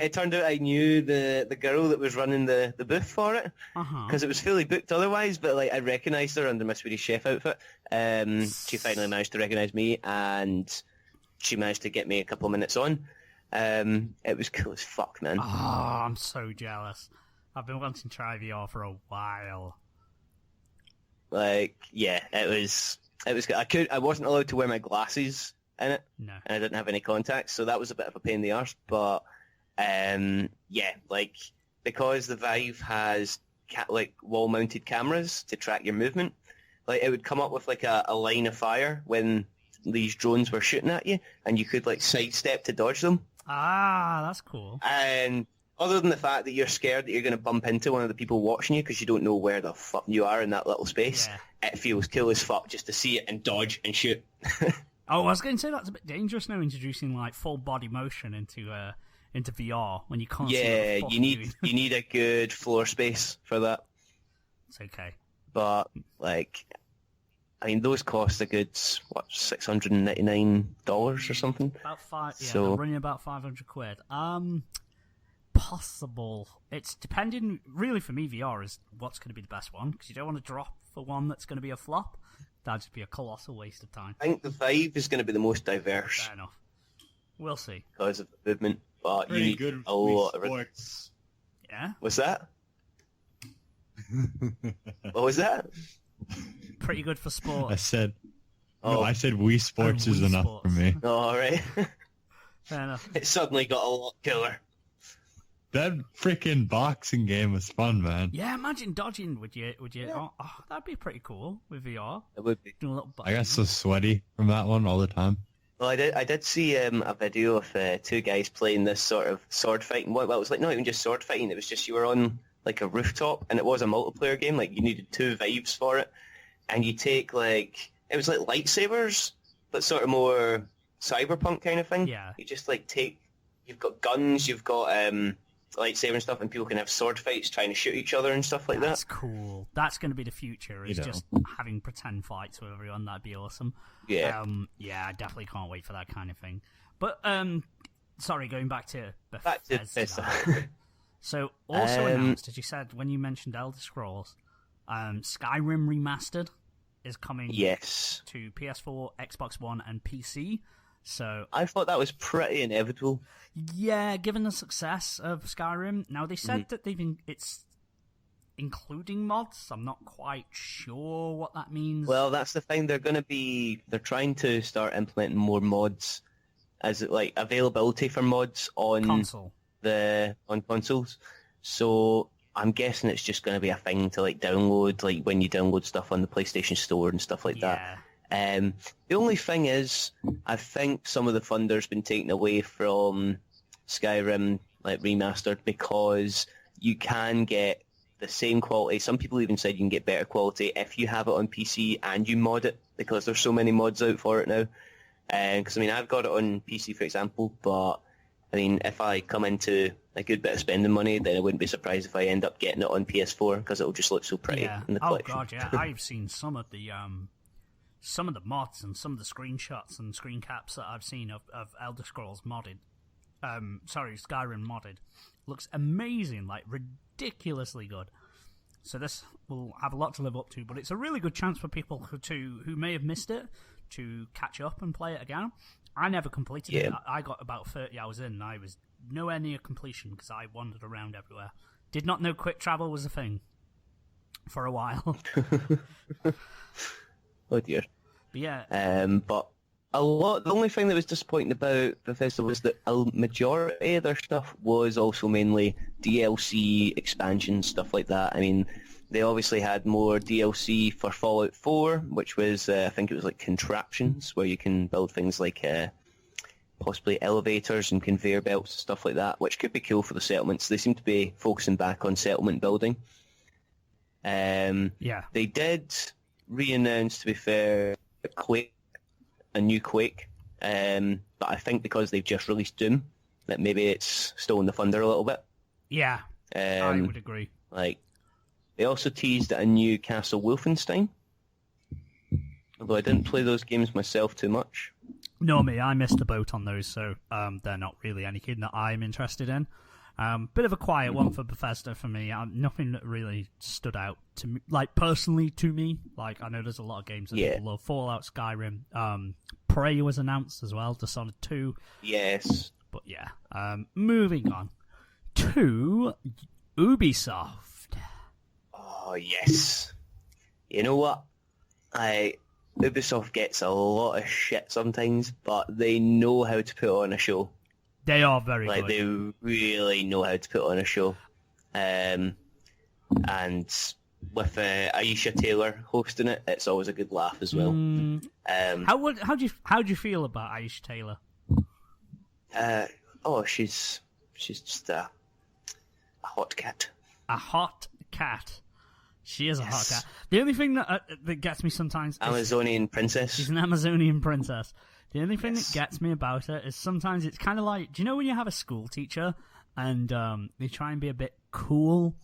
It turned out I knew the girl that was running the booth for it because it was fully booked otherwise. But like I recognised her under my Swedish Chef outfit. She finally managed to recognise me, and she managed to get me a couple of minutes on. It was cool as fuck, man. Oh, I'm so jealous. I've been wanting to try VR for a while. Like, yeah, it was good. I wasn't allowed to wear my glasses in it, No. and I didn't have any contacts, so that was a bit of a pain in the arse. But yeah, like because the Vive has like wall-mounted cameras to track your movement, like it would come up with like a line of fire when these drones were shooting at you, and you could like sidestep to dodge them. Ah, that's cool. And other than the fact that you're scared that you're going to bump into one of the people watching you because you don't know where the fuck you are in that little space, it feels cool as fuck just to see it and dodge and shoot. Oh, I was going to say that's a bit dangerous now, introducing like full body motion into VR when you can't. Yeah, see what the fuck you need a good floor space for that. It's okay. But like, I mean, those cost a good $699 or something. About five. Yeah, So- they're running about £500. Possible. It's depending. Really, for me, VR is what's going to be the best one because you don't want to drop for one that's going to be a flop. That'd just be a colossal waste of time. I think the Vive is going to be the most diverse Fair enough. We'll see. because of the movement. But you Pretty need good a lot of sports. Yeah, What's that? What was that? pretty good for I sport. said, Oh. no, I said Wii Sports is Wii enough Sports. for me. Oh, all right. Fair enough. It suddenly got a lot cooler. That freaking boxing game was fun, man. Yeah, imagine dodging. Would you? Oh, that'd be pretty cool with VR. It would be. Doing a little. I got so sweaty from that one all the time. Well, I did see a video of two guys playing this sort of sword fighting. Well, it was like not even just sword fighting. It was just you were on like a rooftop, and it was a multiplayer game. Like you needed 2 Vives for it, and you take like it was like lightsabers, but sort of more cyberpunk kind of thing. Yeah. You just like take. You've got guns. You've got lightsaber and stuff, and people can have sword fights trying to shoot each other and stuff like That's that. cool. That's going to be the future. Is You know. just having pretend fights with everyone. That'd be awesome. Yeah. Yeah, I definitely can't wait for that kind of thing. But sorry, going back to Back to Bethesda. Bethesda. So also announced, as you said when you mentioned Elder Scrolls, Skyrim Remastered is coming Yes. to PS4, Xbox One, and PC. So I thought that was pretty inevitable. yeah, given the success of Skyrim, now they said that it's including mods. I'm not quite sure what that means. Well, that's the thing. They're trying to start implementing more mods, as like availability for mods on console. on consoles. So I'm guessing it's just going to be a thing to like download, like when you download stuff on the PlayStation Store and stuff like that. Yeah. The only thing is, I think some of the funder's been taken away from Skyrim like remastered because you can get the same quality. Some people even said you can get better quality if you have it on PC and you mod it because there's so many mods out for it now. Because I mean, I've got it on PC for example, but I mean, if I come into a good bit of spending money, then I wouldn't be surprised if I end up getting it on PS4 because it'll just look so pretty Yeah. in the Oh collection. god, yeah. I've seen some of the mods and some of the screenshots and screen caps that I've seen of Elder Scrolls modded. Skyrim modded. Looks amazing, like ridiculously good. So this will have a lot to live up to, but it's a really good chance for people who may have missed it to catch up and play it again. I never completed it. I got about 30 hours in, and I was nowhere near completion because I wandered around everywhere. Did not know quick travel was a thing for a while. Oh dear. But yeah, But the only thing that was disappointing about Bethesda was that a majority of their stuff was also mainly DLC expansions, stuff like that. I mean, They obviously had more DLC for Fallout 4, which was, I think it was like contraptions, where you can build things like possibly elevators and conveyor belts and stuff like that, which could be cool for the settlements. They seem to be focusing back on settlement building. They did re-announce, to be fair, a new Quake, but I think because they've just released Doom, that maybe it's stolen the thunder a little bit. Yeah, I would agree. Like, they also teased a new Castle Wolfenstein, although I didn't play those games myself too much. No, I missed the boat on those, so they're not really anything that I'm interested in. Bit of a quiet one for Bethesda for me. Nothing that really stood out to me, like personally to me. Like, I know there's a lot of games that people love. Fallout, Skyrim, Prey was announced as well, Dishonored 2. Yes. But yeah, moving on to Ubisoft. Oh, yes. You know what? Ubisoft gets a lot of shit sometimes, but they know how to put on a show. They are very good. They really know how to put on a show. And with Aisha Taylor hosting it, it's always a good laugh as well. How do you feel about Aisha Taylor? She's just a hot cat. A hot cat. She is a hot cat. The only thing that gets me sometimes... Amazonian princess. She's an Amazonian princess. The only thing that gets me about her is sometimes it's kind of like... Do you know when you have a school teacher and they try and be a bit cool?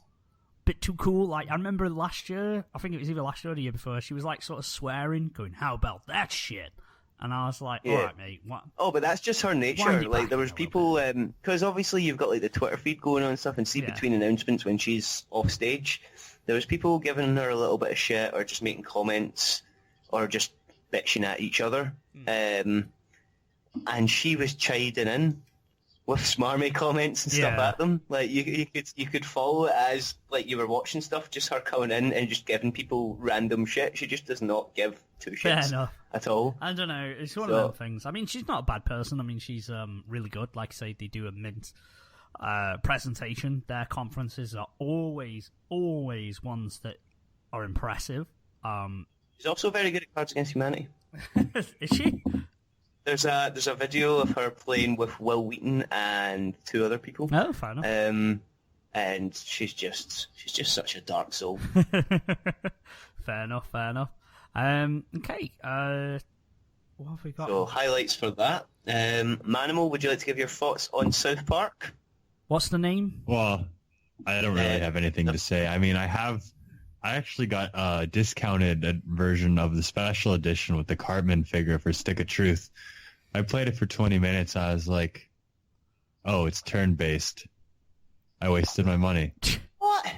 Bit too cool? Like, I remember last year, I think it was either last year or the year before, she was like sort of swearing, going, how about that shit? And I was like, all right, mate, what? Oh, but that's just her nature. Like, there was people... Because obviously you've got like the Twitter feed going on and stuff, and see between announcements when she's off stage... There was people giving her a little bit of shit or just making comments or just bitching at each other. And she was chiding in with smarmy comments and stuff at them. Like, you could follow it as, like, you were watching stuff, just her coming in and just giving people random shit. She just does not give two shits at all. I don't know. It's one of those things. I mean, she's not a bad person. I mean, she's really good. Like I say, they do a mint... presentation. Their conferences are always ones that are impressive. She's also very good at Cards Against Humanity. Is she? There's a video of her playing with Will Wheaton and two other people. Oh, fair enough. And she's just such a dark soul. Fair enough. Okay. What have we got? So highlights for that. Manimal, would you like to give your thoughts on South Park? What's the name? Well, I don't really have anything to say. I mean, I actually got a discounted version of the special edition with the Cartman figure for Stick of Truth. I played it for 20 minutes. I was like, oh, it's turn-based. I wasted my money. What?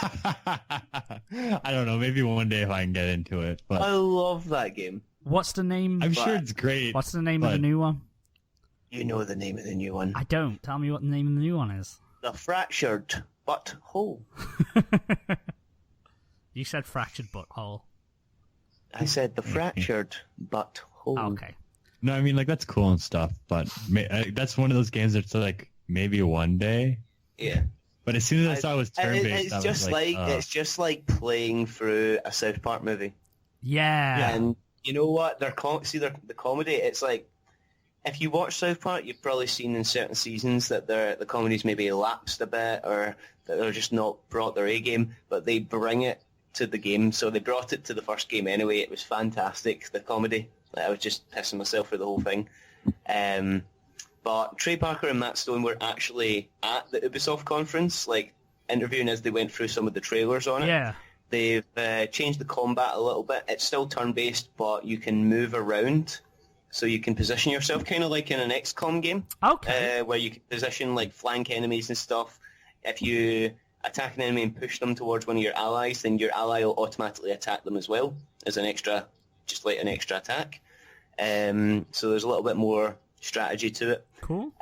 I don't know. Maybe one day if I can get into it. But I love that game. What's the name? I'm sure it's great. What's the name of the new one? You know the name of the new one. I don't. Tell me what the name of the new one is. The Fractured Butthole. You said fractured butthole. I said the Fractured Butthole. Oh, okay. No, I mean, like, that's cool and stuff, but that's one of those games that's like, maybe one day. Yeah. But as soon as I saw it was turn-based, it's just like playing through a South Park movie. Yeah. And you know what? The comedy, it's like, if you watch South Park, you've probably seen in certain seasons that the comedy's maybe lapsed a bit, or that they're just not brought their A game, but they bring it to the game. So they brought it to the first game anyway. It was fantastic, the comedy. I was just pissing myself for the whole thing. But Trey Parker and Matt Stone were actually at the Ubisoft conference, like, interviewing as they went through some of the trailers on it. Yeah. They've changed the combat a little bit. It's still turn-based, but you can move around. So you can position yourself kind of like in an XCOM game. Okay. Where you can position, like, flank enemies and stuff. If you attack an enemy and push them towards one of your allies, then your ally will automatically attack them as well as an extra, just like an extra attack. So there's a little bit more strategy to it. Cool.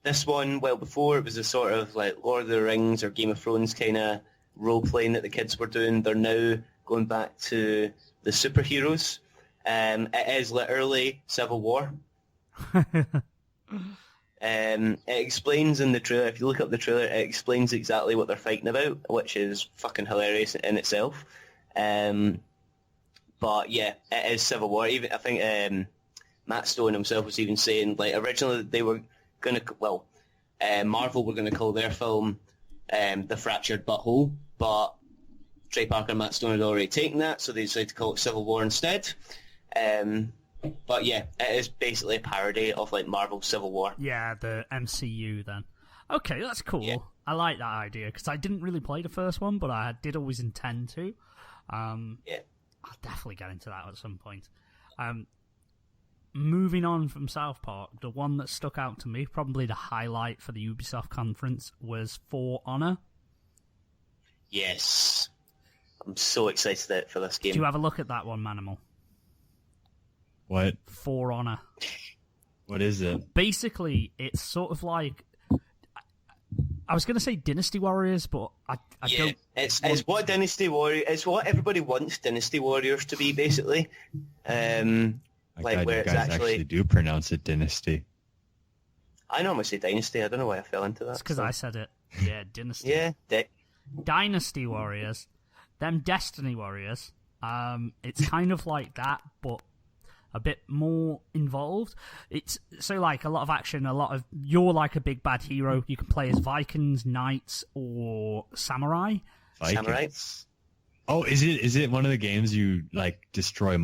This one, well, before it was a sort of like Lord of the Rings or Game of Thrones kind of role-playing that the kids were doing. They're now going back to the superheroes. It is literally Civil War. It explains in the trailer, if you look up the trailer, it explains exactly what they're fighting about, which is fucking hilarious in itself. But yeah, it is Civil War. Even I think Matt Stone himself was even saying, like, originally they were going to, Marvel were going to call their film The Fractured Butthole, but Trey Parker and Matt Stone had already taken that, so they decided to call it Civil War instead. But yeah, it is basically a parody of like Marvel Civil War. Yeah, the MCU then. Okay, that's cool. Yeah. I like that idea, because I didn't really play the first one, but I did always intend to. Yeah. I'll definitely get into that at some point. Moving on from South Park, the one that stuck out to me, probably the highlight for the Ubisoft conference, was For Honor. Yes. I'm so excited for this game. Do you have a look at that one, Manimal? What? For Honor. What is it? Basically, it's sort of like... I was going to say Dynasty Warriors, but I don't... It's what Dynasty Warrior... It's what everybody wants Dynasty Warriors to be, basically. Like where you it's guys actually do pronounce it Dynasty. I normally say Dynasty. I don't know why I fell into that. It's because I said it. Yeah, Dynasty. Yeah, Dynasty Warriors. Them Destiny Warriors. It's kind of like that, but a bit more involved. It's so like a lot of action, you're like a big bad hero. You can play as Vikings, Knights, or Samurai. Samurai. Oh, is it one of the games you like destroy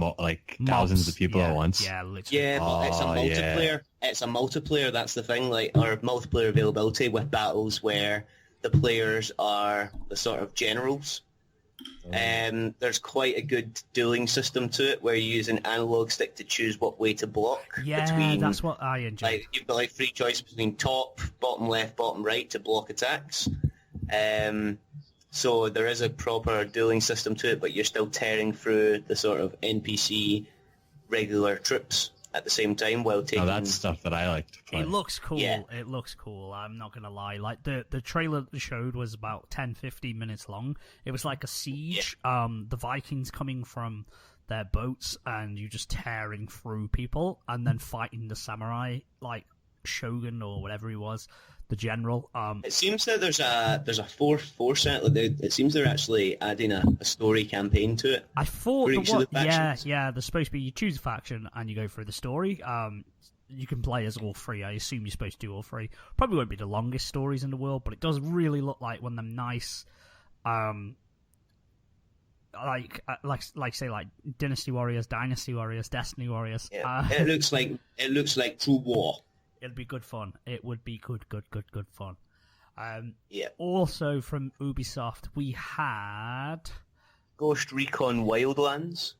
thousands of people at once? Yeah, literally. Yeah, but it's a multiplayer. Yeah. It's a multiplayer. That's the thing. Like, or multiplayer availability with battles where the players are the sort of generals. There's quite a good dueling system to it where you use an analog stick to choose what way to block. Yeah, that's what I enjoy. Like, you've got like free choice between top, bottom left, bottom right to block attacks. So there is a proper dueling system to it, but you're still tearing through the sort of NPC regular troops at the same time while taking... Oh, that's stuff that I like to play. It looks cool. Yeah. It looks cool. I'm not going to lie. Like, the trailer that they showed was about 10, 15 minutes long. It was like a siege. Yeah. The Vikings coming from their boats and you just tearing through people and then fighting the samurai, like Shogun or whatever he was. The general. It seems that there's a fourth set. It seems they're actually adding a story campaign to it. I thought yeah. There's supposed to be, you choose a faction and you go through the story. You can play as all three. I assume you're supposed to do all three. Probably won't be the longest stories in the world, but it does really look like one of them nice, like Dynasty Warriors, Dynasty Warriors, Destiny Warriors. Yeah. It looks like True War. It'd be good fun. It would be good fun. Yeah. Also from Ubisoft, we had Ghost Recon Wildlands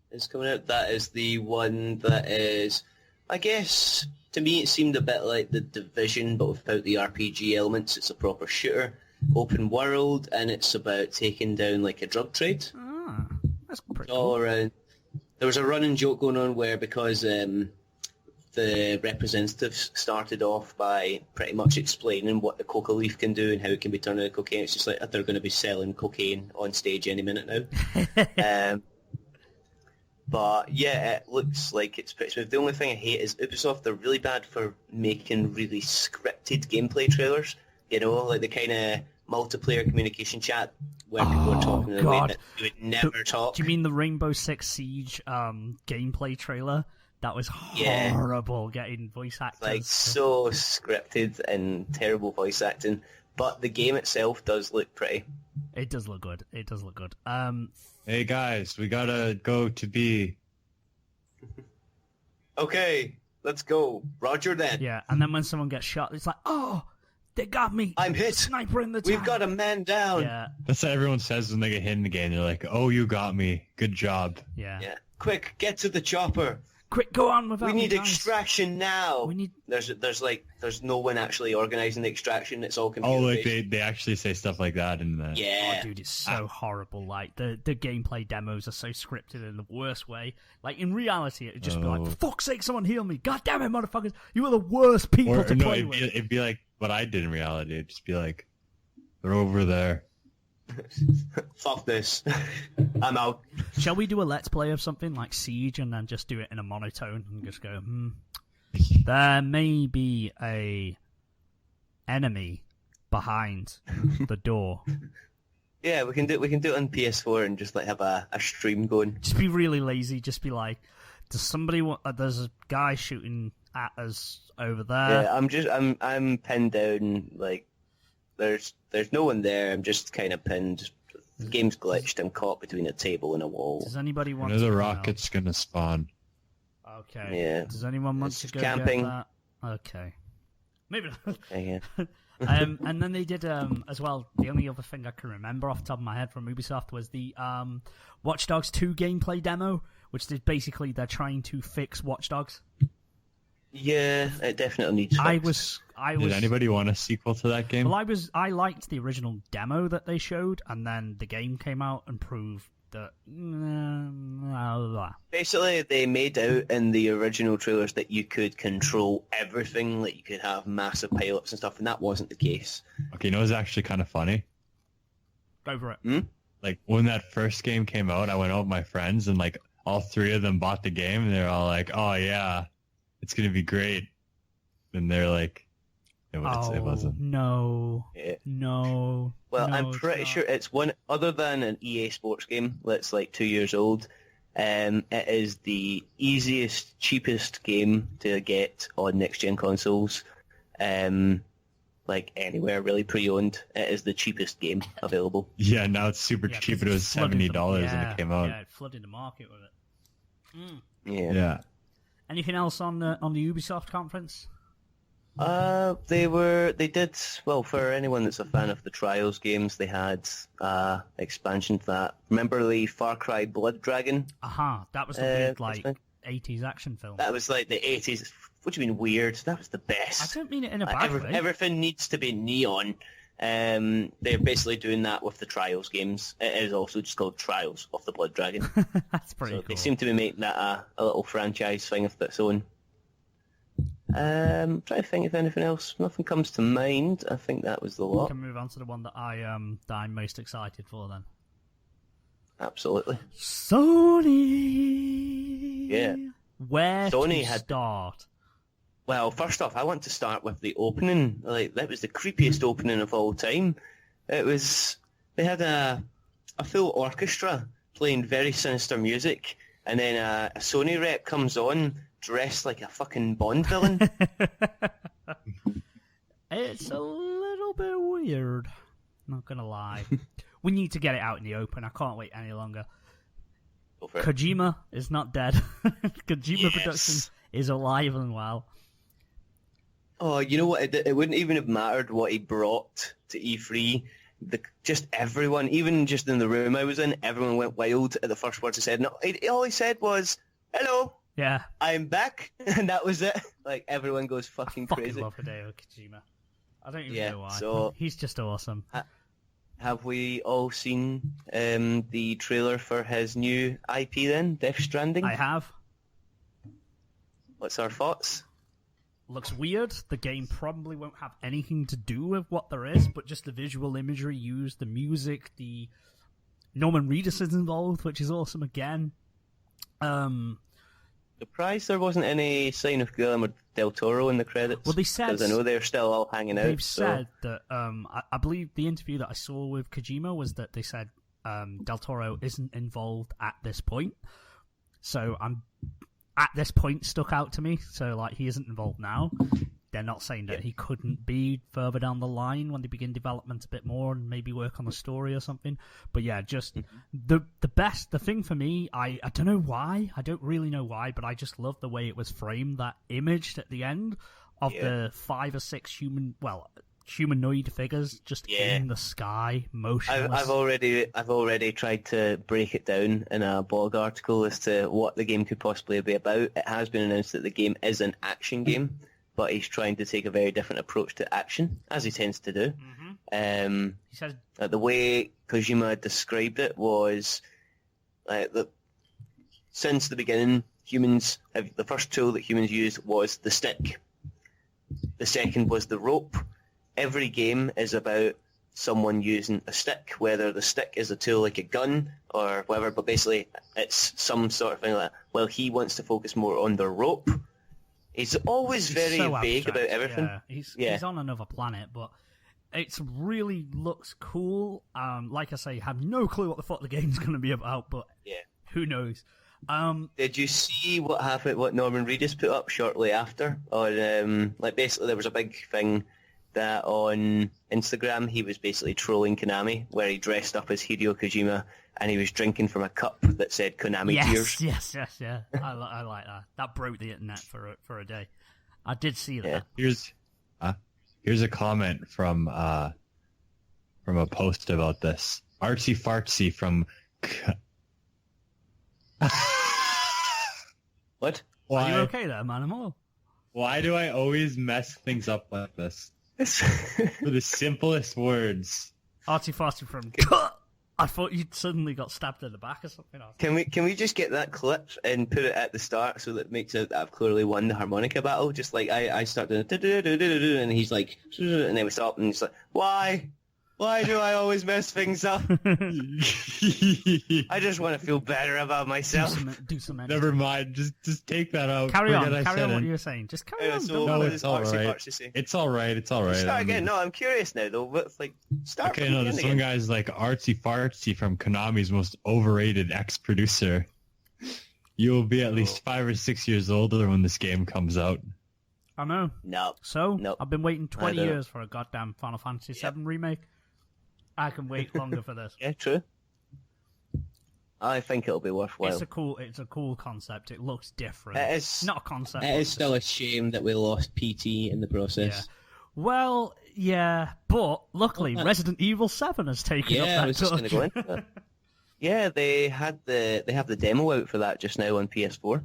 is coming out. That is the one that is, I guess, to me it seemed a bit like The Division, but without the RPG elements. It's a proper shooter, open world, and it's about taking down like a drug trade. That's pretty cool. There was a running joke going on where because the representatives started off by pretty much explaining what the coca leaf can do and how it can be turned into cocaine. It's just like they're going to be selling cocaine on stage any minute now. But yeah, it looks like it's pretty smooth. The only thing I hate is Ubisoft, they're really bad for making really scripted gameplay trailers. You know, like the kind of multiplayer communication chat where people are talking in a way that you would never talk. Do you mean the Rainbow Six Siege gameplay trailer? That was horrible, getting voice actors. Like, so scripted and terrible voice acting. But the game itself does look pretty. It does look good. Hey, guys, we gotta go to B. Okay, let's go. Roger then. Yeah, and then when someone gets shot, it's like, oh, they got me. I'm hit. Sniper in the town. We've got a man down. Yeah. That's what everyone says when they get hit in the game. They're like, oh, you got me. Good job. Yeah. Quick, get to the chopper. Quick, go on without we need me, guys. Extraction now. We need. There's no one actually organizing the extraction. It's all computer. Oh, like they actually say stuff like that in the. Yeah. Oh, dude, it's so horrible. Like the gameplay demos are so scripted in the worst way. Like in reality, it'd just be like, for fuck's sake, someone heal me! God damn it, motherfuckers! You are the worst people to play with. It'd be like what I did in reality. It'd just be like, they're over there. Fuck this. I'm out. Shall we do a let's play of something like Siege and then just do it in a monotone and just go, There may be a enemy behind the door. Yeah, we can do it on PS4 and just like have a stream going. Just be really lazy. Just be like, does somebody want? There's a guy shooting at us over there. Yeah, I'm pinned down. Like, there's no one there. I'm just kind of pinned. The game's glitched. I'm caught between a table and a wall. Does anybody want? There's to a go rocket's gonna spawn. Okay. Yeah. Does anyone want It's to go camping. get that? Okay. Maybe not. Okay, yeah. And then they did as well. The only other thing I can remember off the top of my head from Ubisoft was the Watch Dogs 2 gameplay demo, which is basically they're trying to fix Watch Dogs. Yeah, it definitely needs fix. Did anybody want a sequel to that game? Well, I liked the original demo that they showed, and then the game came out and proved that. Basically, they made out in the original trailers that you could control everything, like you could have massive pilots and stuff, and that wasn't the case. Okay, you know what's actually kind of funny? Go for it. Like, when that first game came out, I went out with my friends, and like all three of them bought the game, and they're all like, "Oh yeah, it's gonna be great." And they're like, "It wasn't." No. Yeah. No. Well, no, I'm pretty sure it's one other than an EA Sports game that's like 2 years old. It is the easiest, cheapest game to get on next-gen consoles. Like anywhere really pre-owned, it is the cheapest game available. Yeah, now it's super cheap. It was $70 when it came out. Yeah, it flooded the market with it. Yeah. Anything else on the Ubisoft conference? They did well for anyone that's a fan of the Trials games. They had expansion to that. Remember the Far Cry Blood Dragon? That was the weird 80s action film. That was like the 80s. What do you mean weird? That was the best. I don't mean it in a bad way. Everything needs to be neon. They're basically doing that with the Trials games. It is also just called Trials of the Blood Dragon. That's pretty cool. They seem to be making that a little franchise thing of its own. Trying to think if anything else. Nothing comes to mind. I think that was the lot. We can move on to the one that I'm most excited for then. Absolutely. Sony. Yeah. Where Sony to start? Well, first off, I want to start with the opening. Like, that was the creepiest opening of all time. They had a full orchestra playing very sinister music, and then a Sony rep comes on dressed like a fucking Bond villain. It's a little bit weird. Not gonna lie. We need to get it out in the open. I can't wait any longer. Kojima is not dead. Kojima Productions is alive and well. Oh, you know what? It wouldn't even have mattered what he brought to E3. Just everyone, even just in the room I was in, everyone went wild at the first words he said. No, all he said was, "Hello, yeah, I'm back," and that was it. Like, everyone goes fucking crazy. I love Hideo Kojima. I don't even know why. So he's just awesome. Have we all seen the trailer for his new IP then, Death Stranding? I have. What's our thoughts? Looks weird. The game probably won't have anything to do with what there is, but just the visual imagery used, the music, the Norman Reedus is involved, which is awesome again. Surprised there wasn't any sign of Guillermo del Toro in the credits. Well, they said, because I know they're still all hanging out. They've said that. I believe the interview that I saw with Kojima was that they said del Toro isn't involved at this point. So at this point stuck out to me. So like he isn't involved now. They're not saying that he couldn't be further down the line when they begin development a bit more and maybe work on the story or something. But yeah, just the thing for me, I don't know why, I don't really know why, but I just love the way it was framed, that image at the end of the 5 or 6 humanoid figures just in the sky, motionless. I've already tried to break it down in a blog article as to what the game could possibly be about. It has been announced that the game is an action game, but he's trying to take a very different approach to action, as he tends to do. He says the way Kojima described it was since the beginning, the first tool that humans used was the stick. The second was the rope. Every game is about someone using a stick, whether the stick is a tool like a gun or whatever, but basically it's some sort of thing like that. Well, he wants to focus more on the rope. He's always very so vague abstract, about everything. Yeah, he's on another planet, but it really looks cool. Like I say, have no clue what the fuck the game's going to be about, but who knows? Did you see what happened? What Norman Reedus put up shortly after? On like basically there was a big thing that on Instagram he was basically trolling Konami, where he dressed up as Hideo Kojima and he was drinking from a cup that said Konami tears. Yes. I like that. That broke the internet for a day. I did see that. Here's a comment from a post about this. Artsy fartsy from. What? Are you okay there, Manimal? Why do I always mess things up like this? For the simplest words. Arty Farty from. I thought you'd suddenly got stabbed in the back or something. Can we just get that clip and put it at the start so that it makes it that I've clearly won the harmonica battle? Just like I start doing and he's like, and then we stop and he's like, why? Why do I always mess things up? I just want to feel better about myself. Do some Never mind. Just take that out. Carry on what you were saying. Just carry on. No, it's all right. It's all right. Start again. No, I'm curious now though. But like, start. Okay, no, this one guy's like Artsy Fartsy from Konami's most overrated ex-producer. You will be at least 5 or 6 years older when this game comes out. I know. No. So I've been waiting 20 years for a goddamn Final Fantasy VII remake. I can wait longer for this. Yeah, true. I think it'll be worthwhile. It's a cool concept. It looks different. It is not a concept. It is still a shame that we lost PT in the process. Yeah. Well, yeah, but luckily Resident Evil 7 has taken up that I was just going to go into that. Yeah, they have the demo out for that just now on PS4.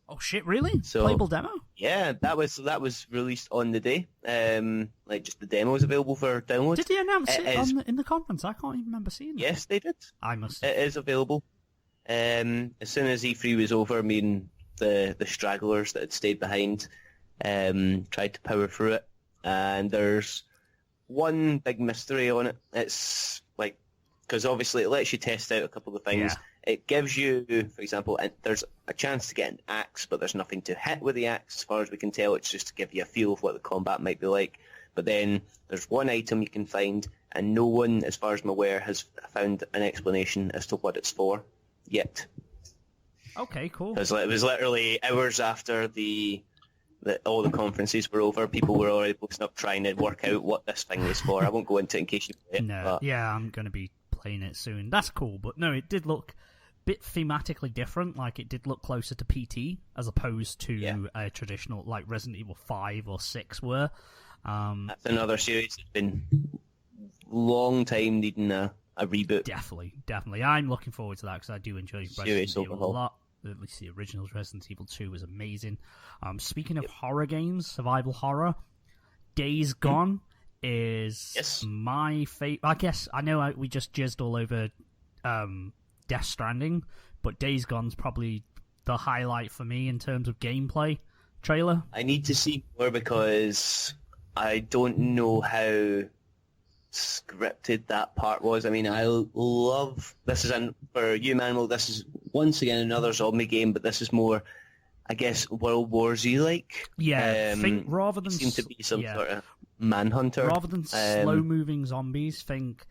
Oh shit! Really? So, playable demo? Yeah, that was released on the day. Like just the demo is available for download. Did they announce it in the conference? I can't even remember seeing it. Yes, they did. I must. It is available. As soon as E3 was over, me and the stragglers that had stayed behind tried to power through it. And there's one big mystery on it. It's like because obviously it lets you test out a couple of things. Yeah. It gives you, for example, there's a chance to get an axe, but there's nothing to hit with the axe as far as we can tell. It's just to give you a feel of what the combat might be like. But then there's one item you can find, and no one, as far as I'm aware, has found an explanation as to what it's for yet. Okay, cool. Because it was literally hours after all the conferences were over. People were already posting up trying to work out what this thing was for. I won't go into it in case you play it. No, but... yeah, I'm going to be playing it soon. That's cool, but no, it did look bit thematically different. Like it did look closer to PT as opposed to a traditional like Resident Evil 5 or 6 were. That's another series that's been long time needing a reboot. Definitely. I'm looking forward to that because I do enjoy Resident Evil a lot. At least the originals, Resident Evil 2 was amazing. Speaking of horror games, survival horror, Days Gone is my favorite. I guess I know we just jizzed all over Death Stranding, but Days Gone's probably the highlight for me in terms of gameplay trailer. I need to see more because I don't know how scripted that part was. I mean, I love this for you, Manimal. This is once again another zombie game, but this is more, I guess, World War Z like. Yeah, think rather than seem to be some sort of manhunter. Rather than slow moving zombies, think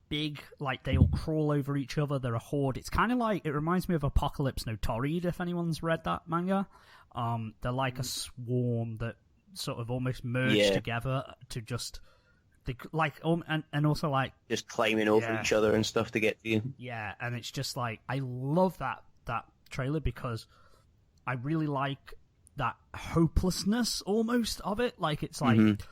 big, like they all crawl over each other. They're a horde. It's kind of like, it reminds me of Apocalypse No Torrid, if anyone's read that manga. They're like a swarm that sort of almost merge together to just and also like just climbing over each other and stuff to get to you. Yeah, and it's just like I love that trailer because I really like that hopelessness almost of it. Like it's like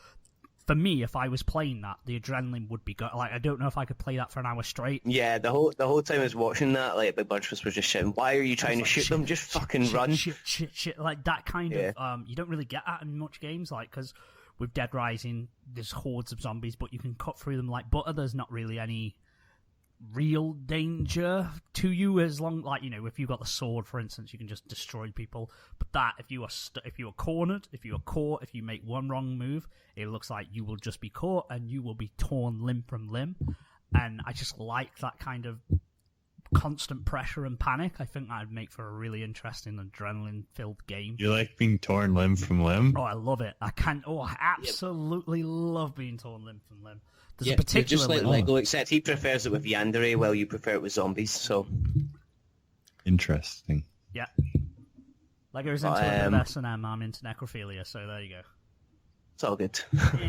for me, if I was playing that, the adrenaline would be like I don't know if I could play that for an hour straight. Yeah, the whole time I was watching that, like a big bunch of us were just shouting, "Why are you trying to shoot them? Just fucking run!" Shit, like that kind of. You don't really get that in much games, like because with Dead Rising, there's hordes of zombies, but you can cut through them like butter. There's not really any real danger to you as long, like, you know, if you got the sword, for instance, you can just destroy people. But that, if you are cornered, if you are caught, if you make one wrong move, it looks like you will just be caught and you will be torn limb from limb. And I just like that kind of constant pressure and panic, I think that'd make for a really interesting, adrenaline-filled game. You like being torn limb from limb? Oh, I love it. I absolutely love being torn limb from limb. There's a Yeah, particular just like little- Lego, Except he prefers it with yandere, while you prefer it with zombies. So Interesting. Yeah. Lego's into S&M, I'm into necrophilia, so there you go. it's all good.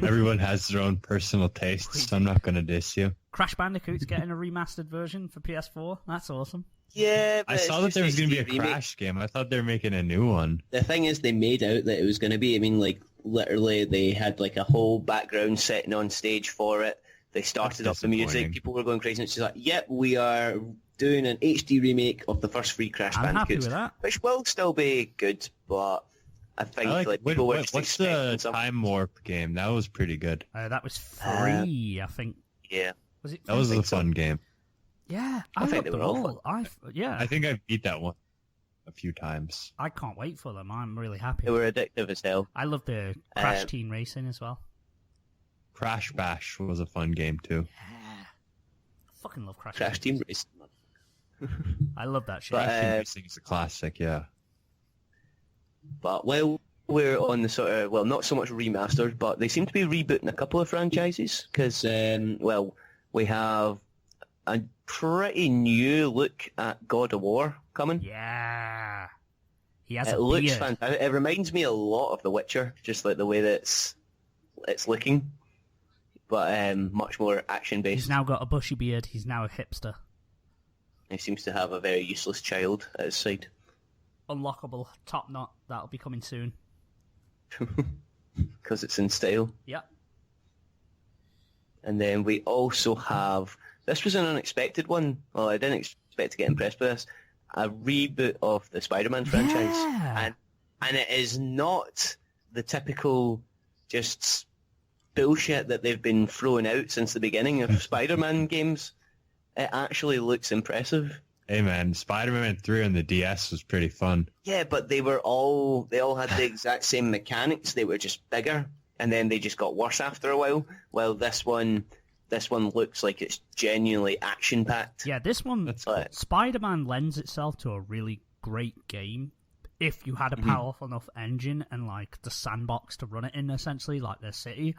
Everyone has their own personal tastes, so I'm not going to diss you. Crash Bandicoot's getting a remastered version for PS4. That's awesome. Yeah, but I saw that there was going to be a Crash game. I thought they were making a new one. The thing is, they made out that it was going to be. I mean, like literally, they had like a whole background setting on stage for it. They started up the music. disappointing. People were going crazy. And it's just like, yep, we are doing an HD remake of the first 3 Crash I'm happy Bandicoots, with that. which will still be good, but I think people were just what's the expecting something. Time Warp game? That was pretty good. That was free, I think. Yeah, Was it? That was a think so. fun game. Yeah, I loved think they were them all all. Yeah, I think I beat that one a few times. I can't wait for them. I'm really happy. they were addictive as hell. I love the Crash Team Racing as well. Crash Bash was a fun game too. Yeah. I fucking love Crash, Crash Team Racing. I love that shit. But, Crash Team Racing is a classic, yeah. But while we're on the sort of, well, not so much remastered, but they seem to be rebooting a couple of franchises because, we have a pretty new look at God of War coming. Yeah. He has It a looks beard. fantastic. It reminds me a lot of The Witcher, just like the way that it's looking, but much more action-based. He's now got a bushy beard. He's now a hipster. He seems to have a very useless child at his side. Unlockable top knot. That'll be coming soon. Because it's in style. Yep. And then we also have, this was an unexpected one. Well, I didn't expect to get impressed with this. A reboot of the Spider-Man franchise. Yeah. And it is not the typical just bullshit that they've been throwing out since the beginning of Spider-Man games. It actually looks impressive. Hey man, Spider-Man 3 on the DS was pretty fun. Yeah, but they all had the exact same mechanics. They were just bigger, and then they just got worse after a while. Well, this one looks like it's genuinely action-packed. Yeah, this one, That's cool. Spider-Man lends itself to a really great game if you had a powerful enough engine and like the sandbox to run it in, essentially, like their city.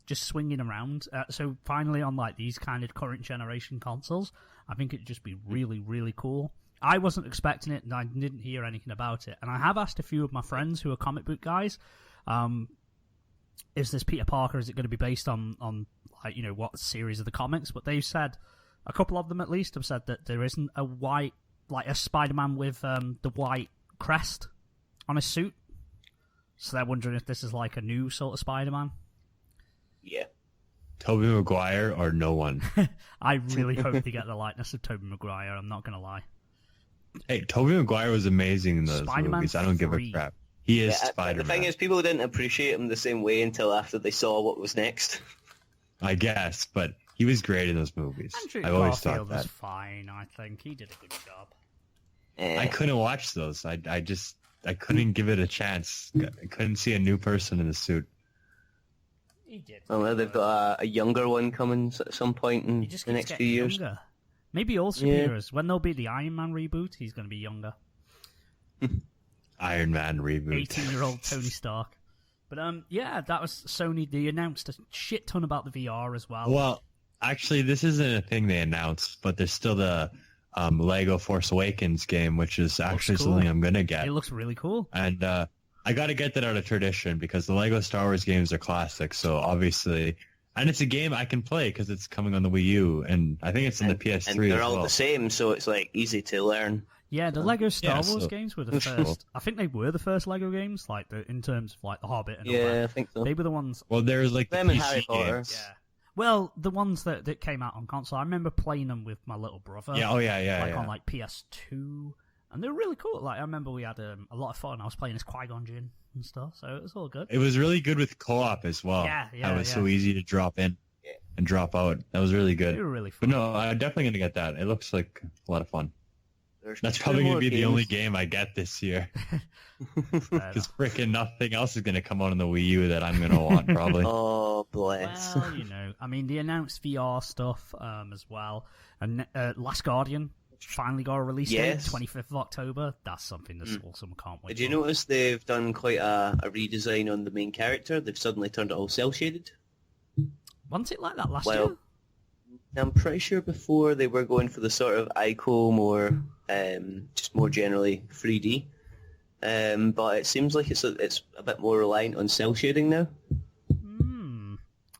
Just swinging around. So finally on like these kind of current generation consoles, I think it'd just be really, really cool. I wasn't expecting it and I didn't hear anything about it. And I have asked a few of my friends who are comic book guys, is this Peter Parker? Is it going to be based on like, you know, what series of the comics? But they've said, a couple of them at least have said that there isn't a white, like a Spider-Man with the white crest on his suit. So they're wondering if this is like a new sort of Spider-Man. Yeah. Tobey Maguire or no one. I really hope they get the likeness of Tobey Maguire, I'm not going to lie. Hey, Tobey Maguire was amazing in those Spider-Man movies. I don't give a 3. crap. He is Yeah, Spider-Man. the thing is, people didn't appreciate him the same way until after they saw what was next. I guess, but he was great in those movies. Andrew I've always Garfield thought was that. fine, I think. He did a good job. I couldn't watch those. I couldn't give it a chance. I couldn't see a new person in the suit. He did. Well, they've got a younger one coming at some point in He just the keeps next few getting years. younger. Maybe all superheroes. When there'll be the Iron Man reboot, he's going to be younger. Iron Man reboot. 18-year-old Tony Stark. But yeah, that was Sony. They announced a shit ton about the VR as well. Well, actually, this isn't a thing they announced, but there's still the Lego Force Awakens game, which is actually cool. something I'm gonna get. It looks really cool. And I got to get that out of tradition because the Lego Star Wars games are classics. So obviously, and it's a game I can play because it's coming on the Wii U, and I think it's on the PS3 And they're as all well. the same, so it's like easy to learn. Yeah, the Lego Star yeah, Wars so- games were the that's first. cool. I think they were the first Lego games, like in terms of like The Hobbit and all Yeah, I that. think so. They were the ones. Well, there's like the Them and PC Harry Potter. games. Yeah. Well, the ones that came out on console, I remember playing them with my little brother. Yeah. Oh yeah. Yeah. like yeah. on like PS2, and they were really cool. Like I remember we had a lot of fun. I was playing as Qui-Gon Jinn and stuff, so it was all good. It was really good with co-op as well. Yeah, yeah, How it was yeah. so easy to drop in and drop out. That was really They good. were really But fun. no, I'm definitely gonna get that. It looks like a lot of fun. That's probably going to be the only game I get this year. Because freaking nothing else is going to come out on the Wii U that I'm going to want, probably. Oh, bless. Well, I mean, they announced VR stuff as well. And Last Guardian finally got a release date, 25th of October. That's something that's awesome. Can't wait. Did you notice they've done quite a redesign on the main character? They've suddenly turned it all cel-shaded. Wasn't it like that last year? I'm pretty sure before they were going for the sort of Ico more, just more generally 3D. But it seems like it's a bit more reliant on cel shading now.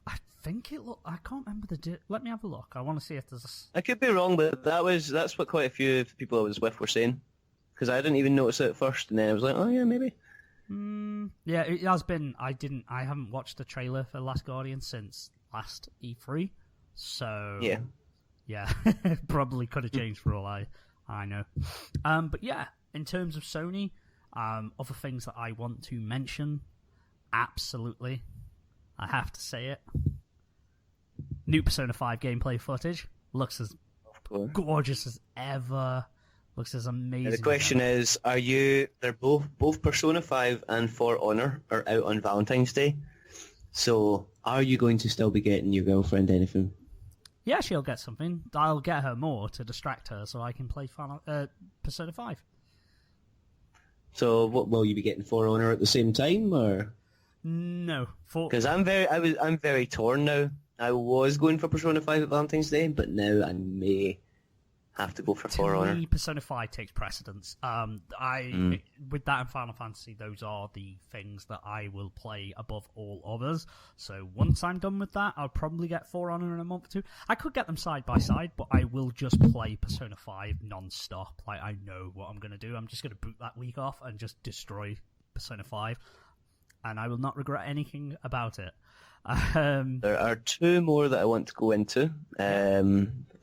I think it look. I can't remember let me have a look. I want to see if there's I could be wrong, but that's what quite a few of the people I was with were saying. Because I didn't even notice it at first, and then I was like, oh yeah, maybe. Yeah, it has been. I haven't watched the trailer for Last Guardian since last E3, so yeah, probably could have changed for all I know. But yeah, in terms of Sony, other things that I want to mention, absolutely, I have to say it. New Persona 5 gameplay footage looks as gorgeous as ever. Looks as amazing. The question is, they're both Persona 5 and For Honor are out on Valentine's Day. So, are you going to still be getting your girlfriend anything? Yeah, she'll get something. I'll get her more to distract her so I can play Persona 5. So, what will you be getting For Honor at the same time, or? No, because I'm very torn now. I was going for Persona 5 at Valentine's Day, but now I may have to go for For Honor. Persona 5 takes precedence. With that and Final Fantasy, those are the things that I will play above all others. So once I'm done with that, I'll probably get For Honor in a month or two. I could get them side by side, but I will just play Persona 5 non-stop. Like, I know what I'm going to do. I'm just going to boot that week off and just destroy Persona 5. And I will not regret anything about it. There are two more that I want to go into that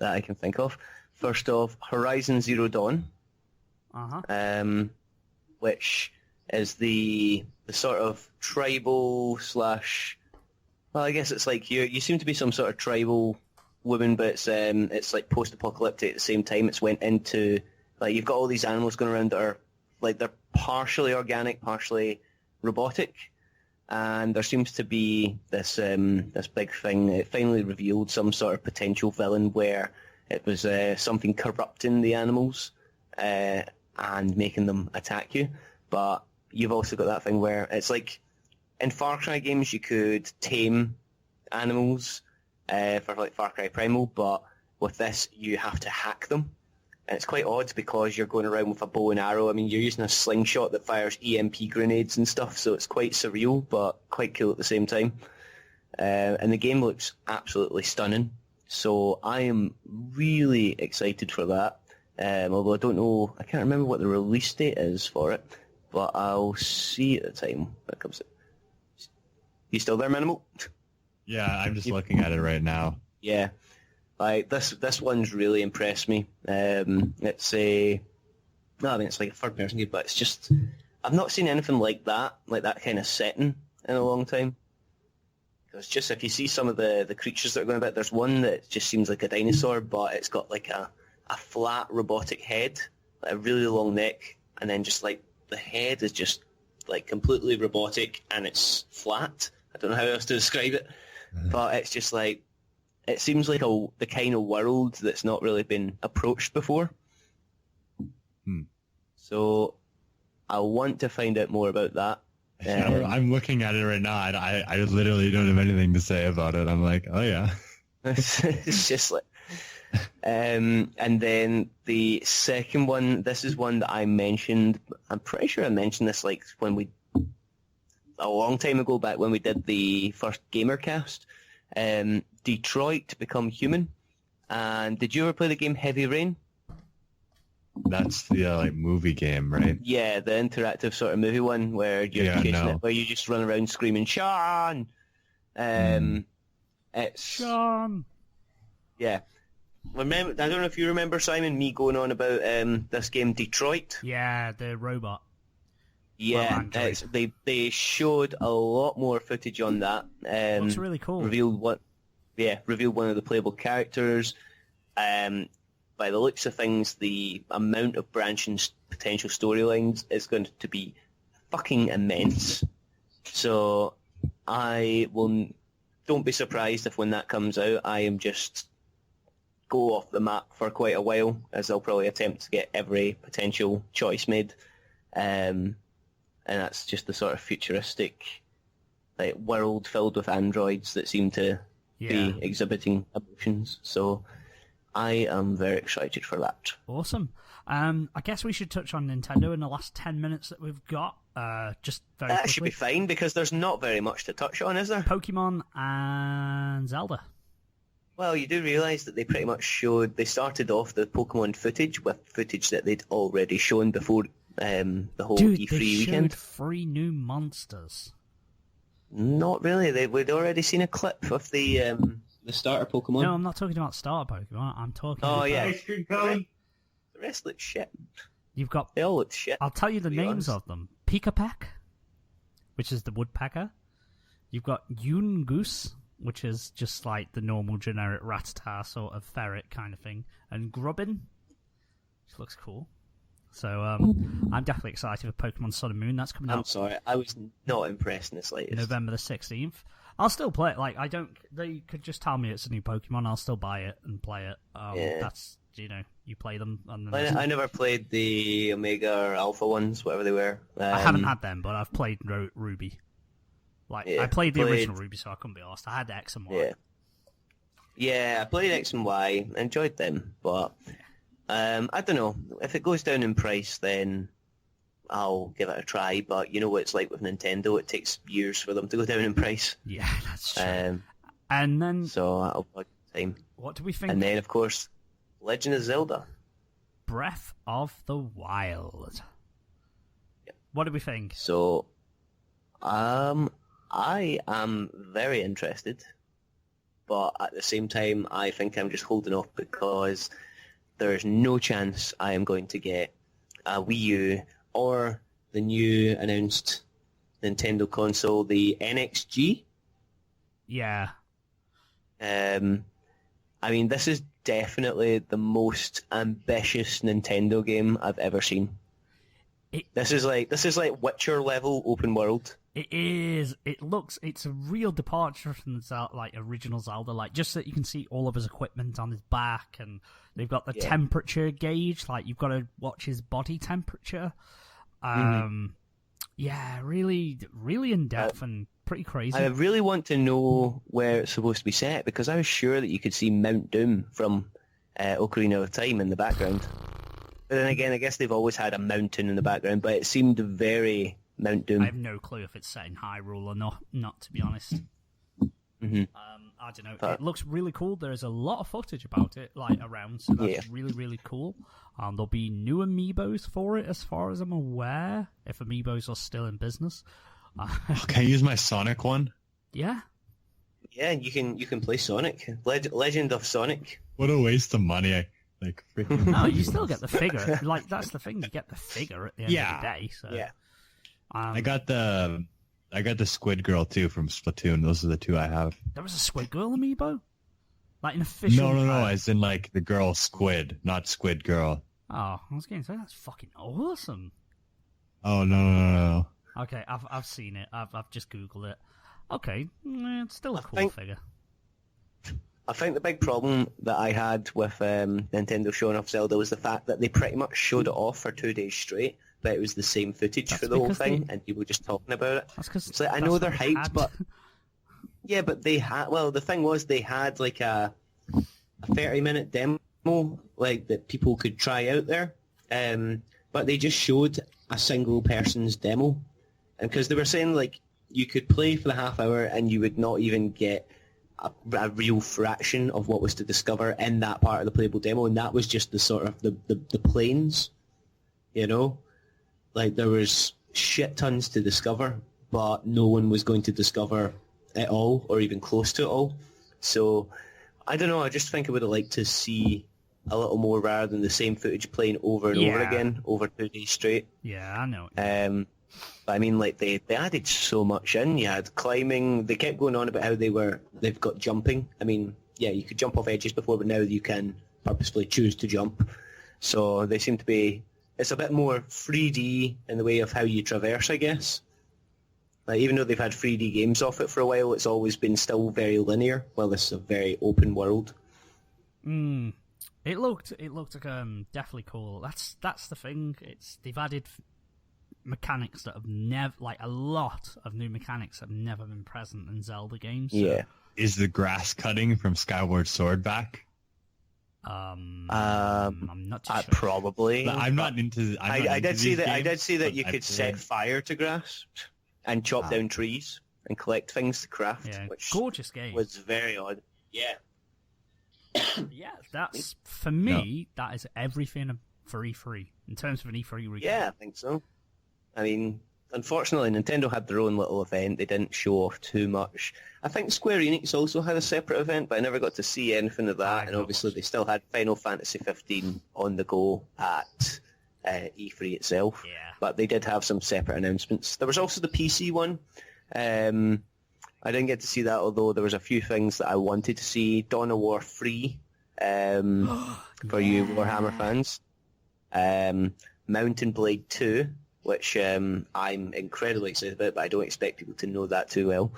I can think of. First off, Horizon Zero Dawn, which is the sort of tribal / well, I guess it's like you seem to be some sort of tribal woman, but it's like post-apocalyptic at the same time. It's went into, like, you've got all these animals going around that are like, they're partially organic, partially robotic. And there seems to be this big thing. It finally revealed some sort of potential villain where it was something corrupting the animals and making them attack you. But you've also got that thing where it's like in Far Cry games you could tame animals for like Far Cry Primal, but with this you have to hack them. And it's quite odd because you're going around with a bow and arrow. I mean, you're using a slingshot that fires EMP grenades and stuff, so it's quite surreal, but quite cool at the same time. And the game looks absolutely stunning. So I am really excited for that. Although I can't remember what the release date is for it, but I'll see at the time when it comes to. You still there, Manimal? Yeah, I'm just looking at it right now. Yeah. Like this one's really impressed me. It's it's like a third person game, but it's just I've not seen anything like that kind of setting in a long time. Because just if you see some of the creatures that are going about, there's one that just seems like a dinosaur, but it's got like a flat robotic head, like a really long neck, and then just like the head is just like completely robotic and it's flat. I don't know how else to describe it, but it's just like. It seems like the kind of world that's not really been approached before. So I want to find out more about that. I'm looking at it right now. I literally don't have anything to say about it. I'm like, oh yeah. It's just like... and then the second one, this is one that I mentioned. I'm pretty sure I mentioned this like a long time ago, back when we did the first Gamercast. Detroit Become Human. And did you ever play the game Heavy Rain? That's the like movie game, right? Yeah, the interactive sort of movie one where you're where you just run around screaming Sean. It's Sean. Yeah. Remember, I don't know if you remember, Simon, me going on about this game Detroit. Yeah, the robot. Yeah, they showed a lot more footage on that. Looks really cool. Revealed one of the playable characters. But by the looks of things, the amount of branching potential storylines is going to be fucking immense. So don't be surprised if when that comes out, I am just go off the map for quite a while, as I'll probably attempt to get every potential choice made. And that's just the sort of futuristic like world filled with androids that seem to be exhibiting emotions. So I am very excited for that. Awesome. I guess we should touch on Nintendo in the last 10 minutes that we've got. Just very that quickly. Should be fine, because there's not very much to touch on, is there? Pokemon and Zelda. Well, you do realise that they pretty much they started off the Pokemon footage with footage that they'd already shown before the whole E3 they weekend. showed 3 new monsters. Not really. We'd already seen a clip of the starter Pokemon. No, I'm not talking about starter Pokemon. I'm talking about... yeah. Ice cream cone. The rest look shit. You've got... They all look shit. I'll tell you the to be names honest. of them. Pikapak, which is the woodpecker. You've got Yungoos, which is just like the normal generic Rattata sort of ferret kind of thing. And Grubbin, which looks cool. So I'm definitely excited for Pokemon Sun and Moon. That's coming I'm out sorry, I was not impressed in the slightest. November the 16th. I'll still play it. Like, they could just tell me it's a new Pokemon. I'll still buy it and play it. That's, you play them. And then I never played the Omega or Alpha ones, whatever they were. I haven't had them, but I've played Ruby. I played the original Ruby, so I couldn't be lost. I had X and Y. Yeah, I played X and Y, enjoyed them, but I don't know. If it goes down in price, then I'll give it a try, but you know what it's like with Nintendo, it takes years for them to go down in price. Yeah, that's true. And then... So that'll take time. What do we think? And then, of course, Legend of Zelda. Breath of the Wild. Yep. What do we think? So, I am very interested, but at the same time, I think I'm just holding off because there's no chance I am going to get a Wii U or the new announced Nintendo console, the NXG. Yeah. I mean, this is definitely the most ambitious Nintendo game I've ever seen. This is like Witcher level open world. It is. It's a real departure from the original Zelda. Like, just that you can see all of his equipment on his back, and they've got the temperature gauge. Like, you've got to watch his body temperature. Yeah, really, really in depth and pretty crazy. I really want to know where it's supposed to be set, because I was sure that you could see Mount Doom from Ocarina of Time in the background. But then again, I guess they've always had a mountain in the background, but it seemed very Mount Doom. I have no clue if it's set in Hyrule or not, to be honest. I don't know. It looks really cool. There's a lot of footage about it, around, so that's really, really cool. There'll be new amiibos for it, as far as I'm aware, if amiibos are still in business. Can I use my Sonic one? Yeah. Yeah, you can play Sonic. Legend of Sonic. What a waste of money. Freaking... No, you still get the figure. That's the thing. You get the figure at the end of the day. So. Yeah. I got the Squid Girl too from Splatoon. Those are the two I have. There was a Squid Girl amiibo? Like an official... No. As in the girl Squid, not Squid Girl. Oh, I was going to say, that's fucking awesome. Oh, no. Okay, I've seen it. I've just Googled it. Okay, it's still a cool figure. I think the big problem that I had with Nintendo showing off Zelda was the fact that they pretty much showed it off for 2 days straight, but it was the same footage for the whole thing, and people were just talking about it. That's because I know they're hyped, but yeah, but they had. Well, the thing was they had a 30-minute demo that people could try out there, but they just showed a single person's demo, and because they were saying you could play for the half hour and you would not even get a real fraction of what was to discover in that part of the playable demo, and that was just the sort of the planes, there was shit tons to discover, but no one was going to discover it all or even close to it all. So I don't know, I just think I would have liked to see a little more rather than the same footage playing over and over again over 2 days straight. Yeah, I know. But I mean, they added so much in. You had climbing. They kept going on about how they've got jumping. I mean, yeah, you could jump off edges before, but now you can purposefully choose to jump. So they seem to be... It's a bit more 3D in the way of how you traverse, I guess. Like, even though they've had 3D games off it for a while, it's always been still very linear, while this is a very open world. It looked definitely cool. That's the thing. They've added mechanics that have never, like a lot of new mechanics have never been present in Zelda games. So. Yeah. Is the grass cutting from Skyward Sword back? I'm not too sure. Probably. I'm not into. I did see that. I games, did see that but you I could set played- fire to grass and chop down trees and collect things to craft, Yeah, which gorgeous game. was very odd. Yeah. Yeah, that's for me. That is everything for E3 in terms of an E3 recap. Yeah, I think so. I mean, unfortunately, Nintendo had their own little event. They didn't show off too much. I think Square Enix also had a separate event, but I never got to see anything of that. And obviously, they still had Final Fantasy 15 on the go at E3 itself. Yeah. But they did have some separate announcements. There was also the PC one. I didn't get to see that, although there was a few things that I wanted to see. Dawn of War 3 for you Warhammer fans. Mountain Blade 2, which I'm incredibly excited about, but I don't expect people to know that too well.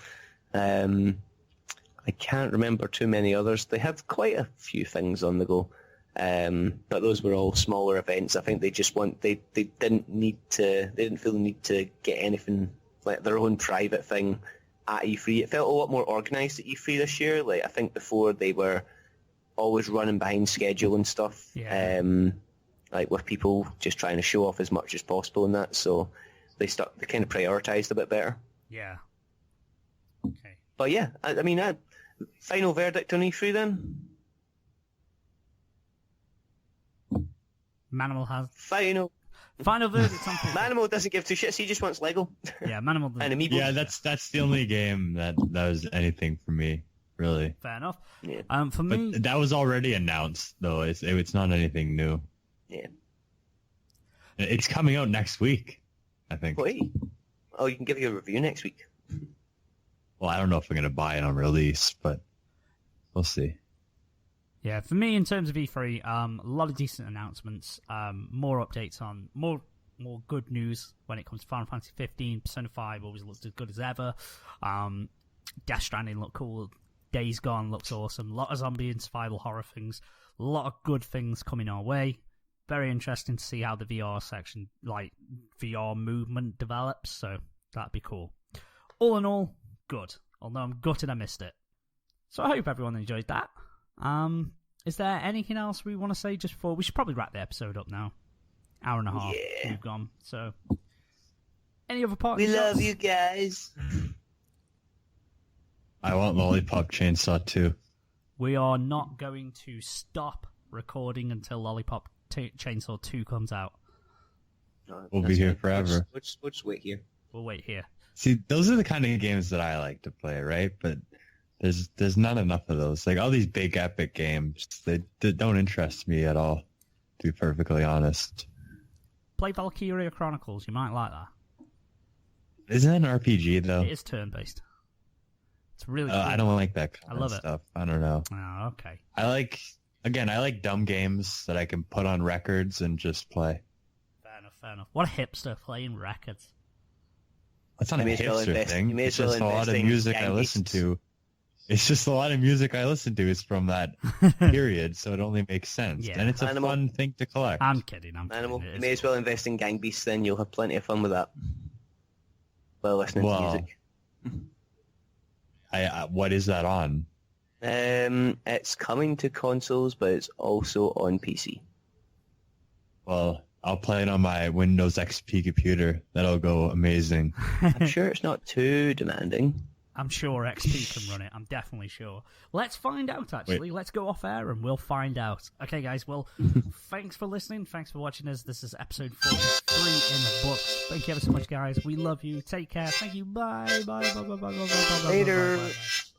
I can't remember too many others. They had quite a few things on the go, but those were all smaller events. I think they just they didn't feel the need to get anything like their own private thing at E3. It felt a lot more organised at E3 this year. Like I think before they were always running behind schedule and stuff. Yeah. Like with people just trying to show off as much as possible and that. So they kind of prioritised a bit better. Yeah. Okay. But yeah, I mean, final verdict on E3 then? Manimal has Final verdict on PC. Manimal doesn't give two shits. He just wants Lego Yeah, Manimal. and Amiibo. Yeah, that's the only game that was anything for me, really. Fair enough. Yeah. For me, But that was already announced, though. It's not anything new. Yeah. It's coming out next week, I think. Wait. Oh, you can give you a review next week. Well, I don't know if I'm going to buy it on release, but we'll see. yeah, for me in terms of E3, a lot of decent announcements, more updates on more good news when it comes to Final Fantasy 15. Persona 5 always looks as good as ever. Death Stranding looked cool. Days Gone looks awesome. A lot of zombie and survival horror things. A lot of good things coming our way. Very interesting to see how the VR section, like VR movement, develops. So that'd be cool. All in all, good. Although I'm gutted I missed it. So I hope everyone enjoyed that. Is there anything else we want to say just before? We should probably wrap the episode up now. Hour and a half. Yeah. We've gone. So any other parts? We love you guys. I want Lollipop Chainsaw 2. We are not going to stop recording until Lollipop Chainsaw 2 comes out. No, We'll be that's here fine. forever. We'll just wait here. We'll wait here. See, those are the kind of games that I like to play, right? But there's not enough of those. Like all these big epic games, they don't interest me at all, to be perfectly honest. Play Valkyria Chronicles. You might like that. Isn't it an RPG though? It is turn-based. It's really cool. I don't like that kind I love of it. stuff. I don't know. Oh, okay. I like dumb games that I can put on records and just play. Fair enough. What a hipster playing records. That's not You a may as well hipster invest- thing. you may It's as well just a lot invest of in music I gang listen beasts. to. It's just a lot of music I listen to is from that period, so it only makes sense. Yeah. And it's a Animal. fun thing to collect. I'm kidding. Animal. It You is may as well invest in Gang Beasts then. You'll have plenty of fun with that. While listening Well, to music. What is that on? It's coming to consoles, but it's also on PC. Well, I'll play it on my Windows XP computer. That'll go amazing. I'm sure it's not too demanding. I'm sure XP can run it. I'm definitely sure. Let's find out, actually. Let's go off air and we'll find out. Okay, guys. Well, thanks for listening. Thanks for watching us. This is episode 43 in the books. Thank you ever so much, guys. We love you. Take care. Thank you. Bye. Bye. Bye. Bye. Bye. Bye. Bye. Bye. Bye. Later. Bye. Bye. Bye.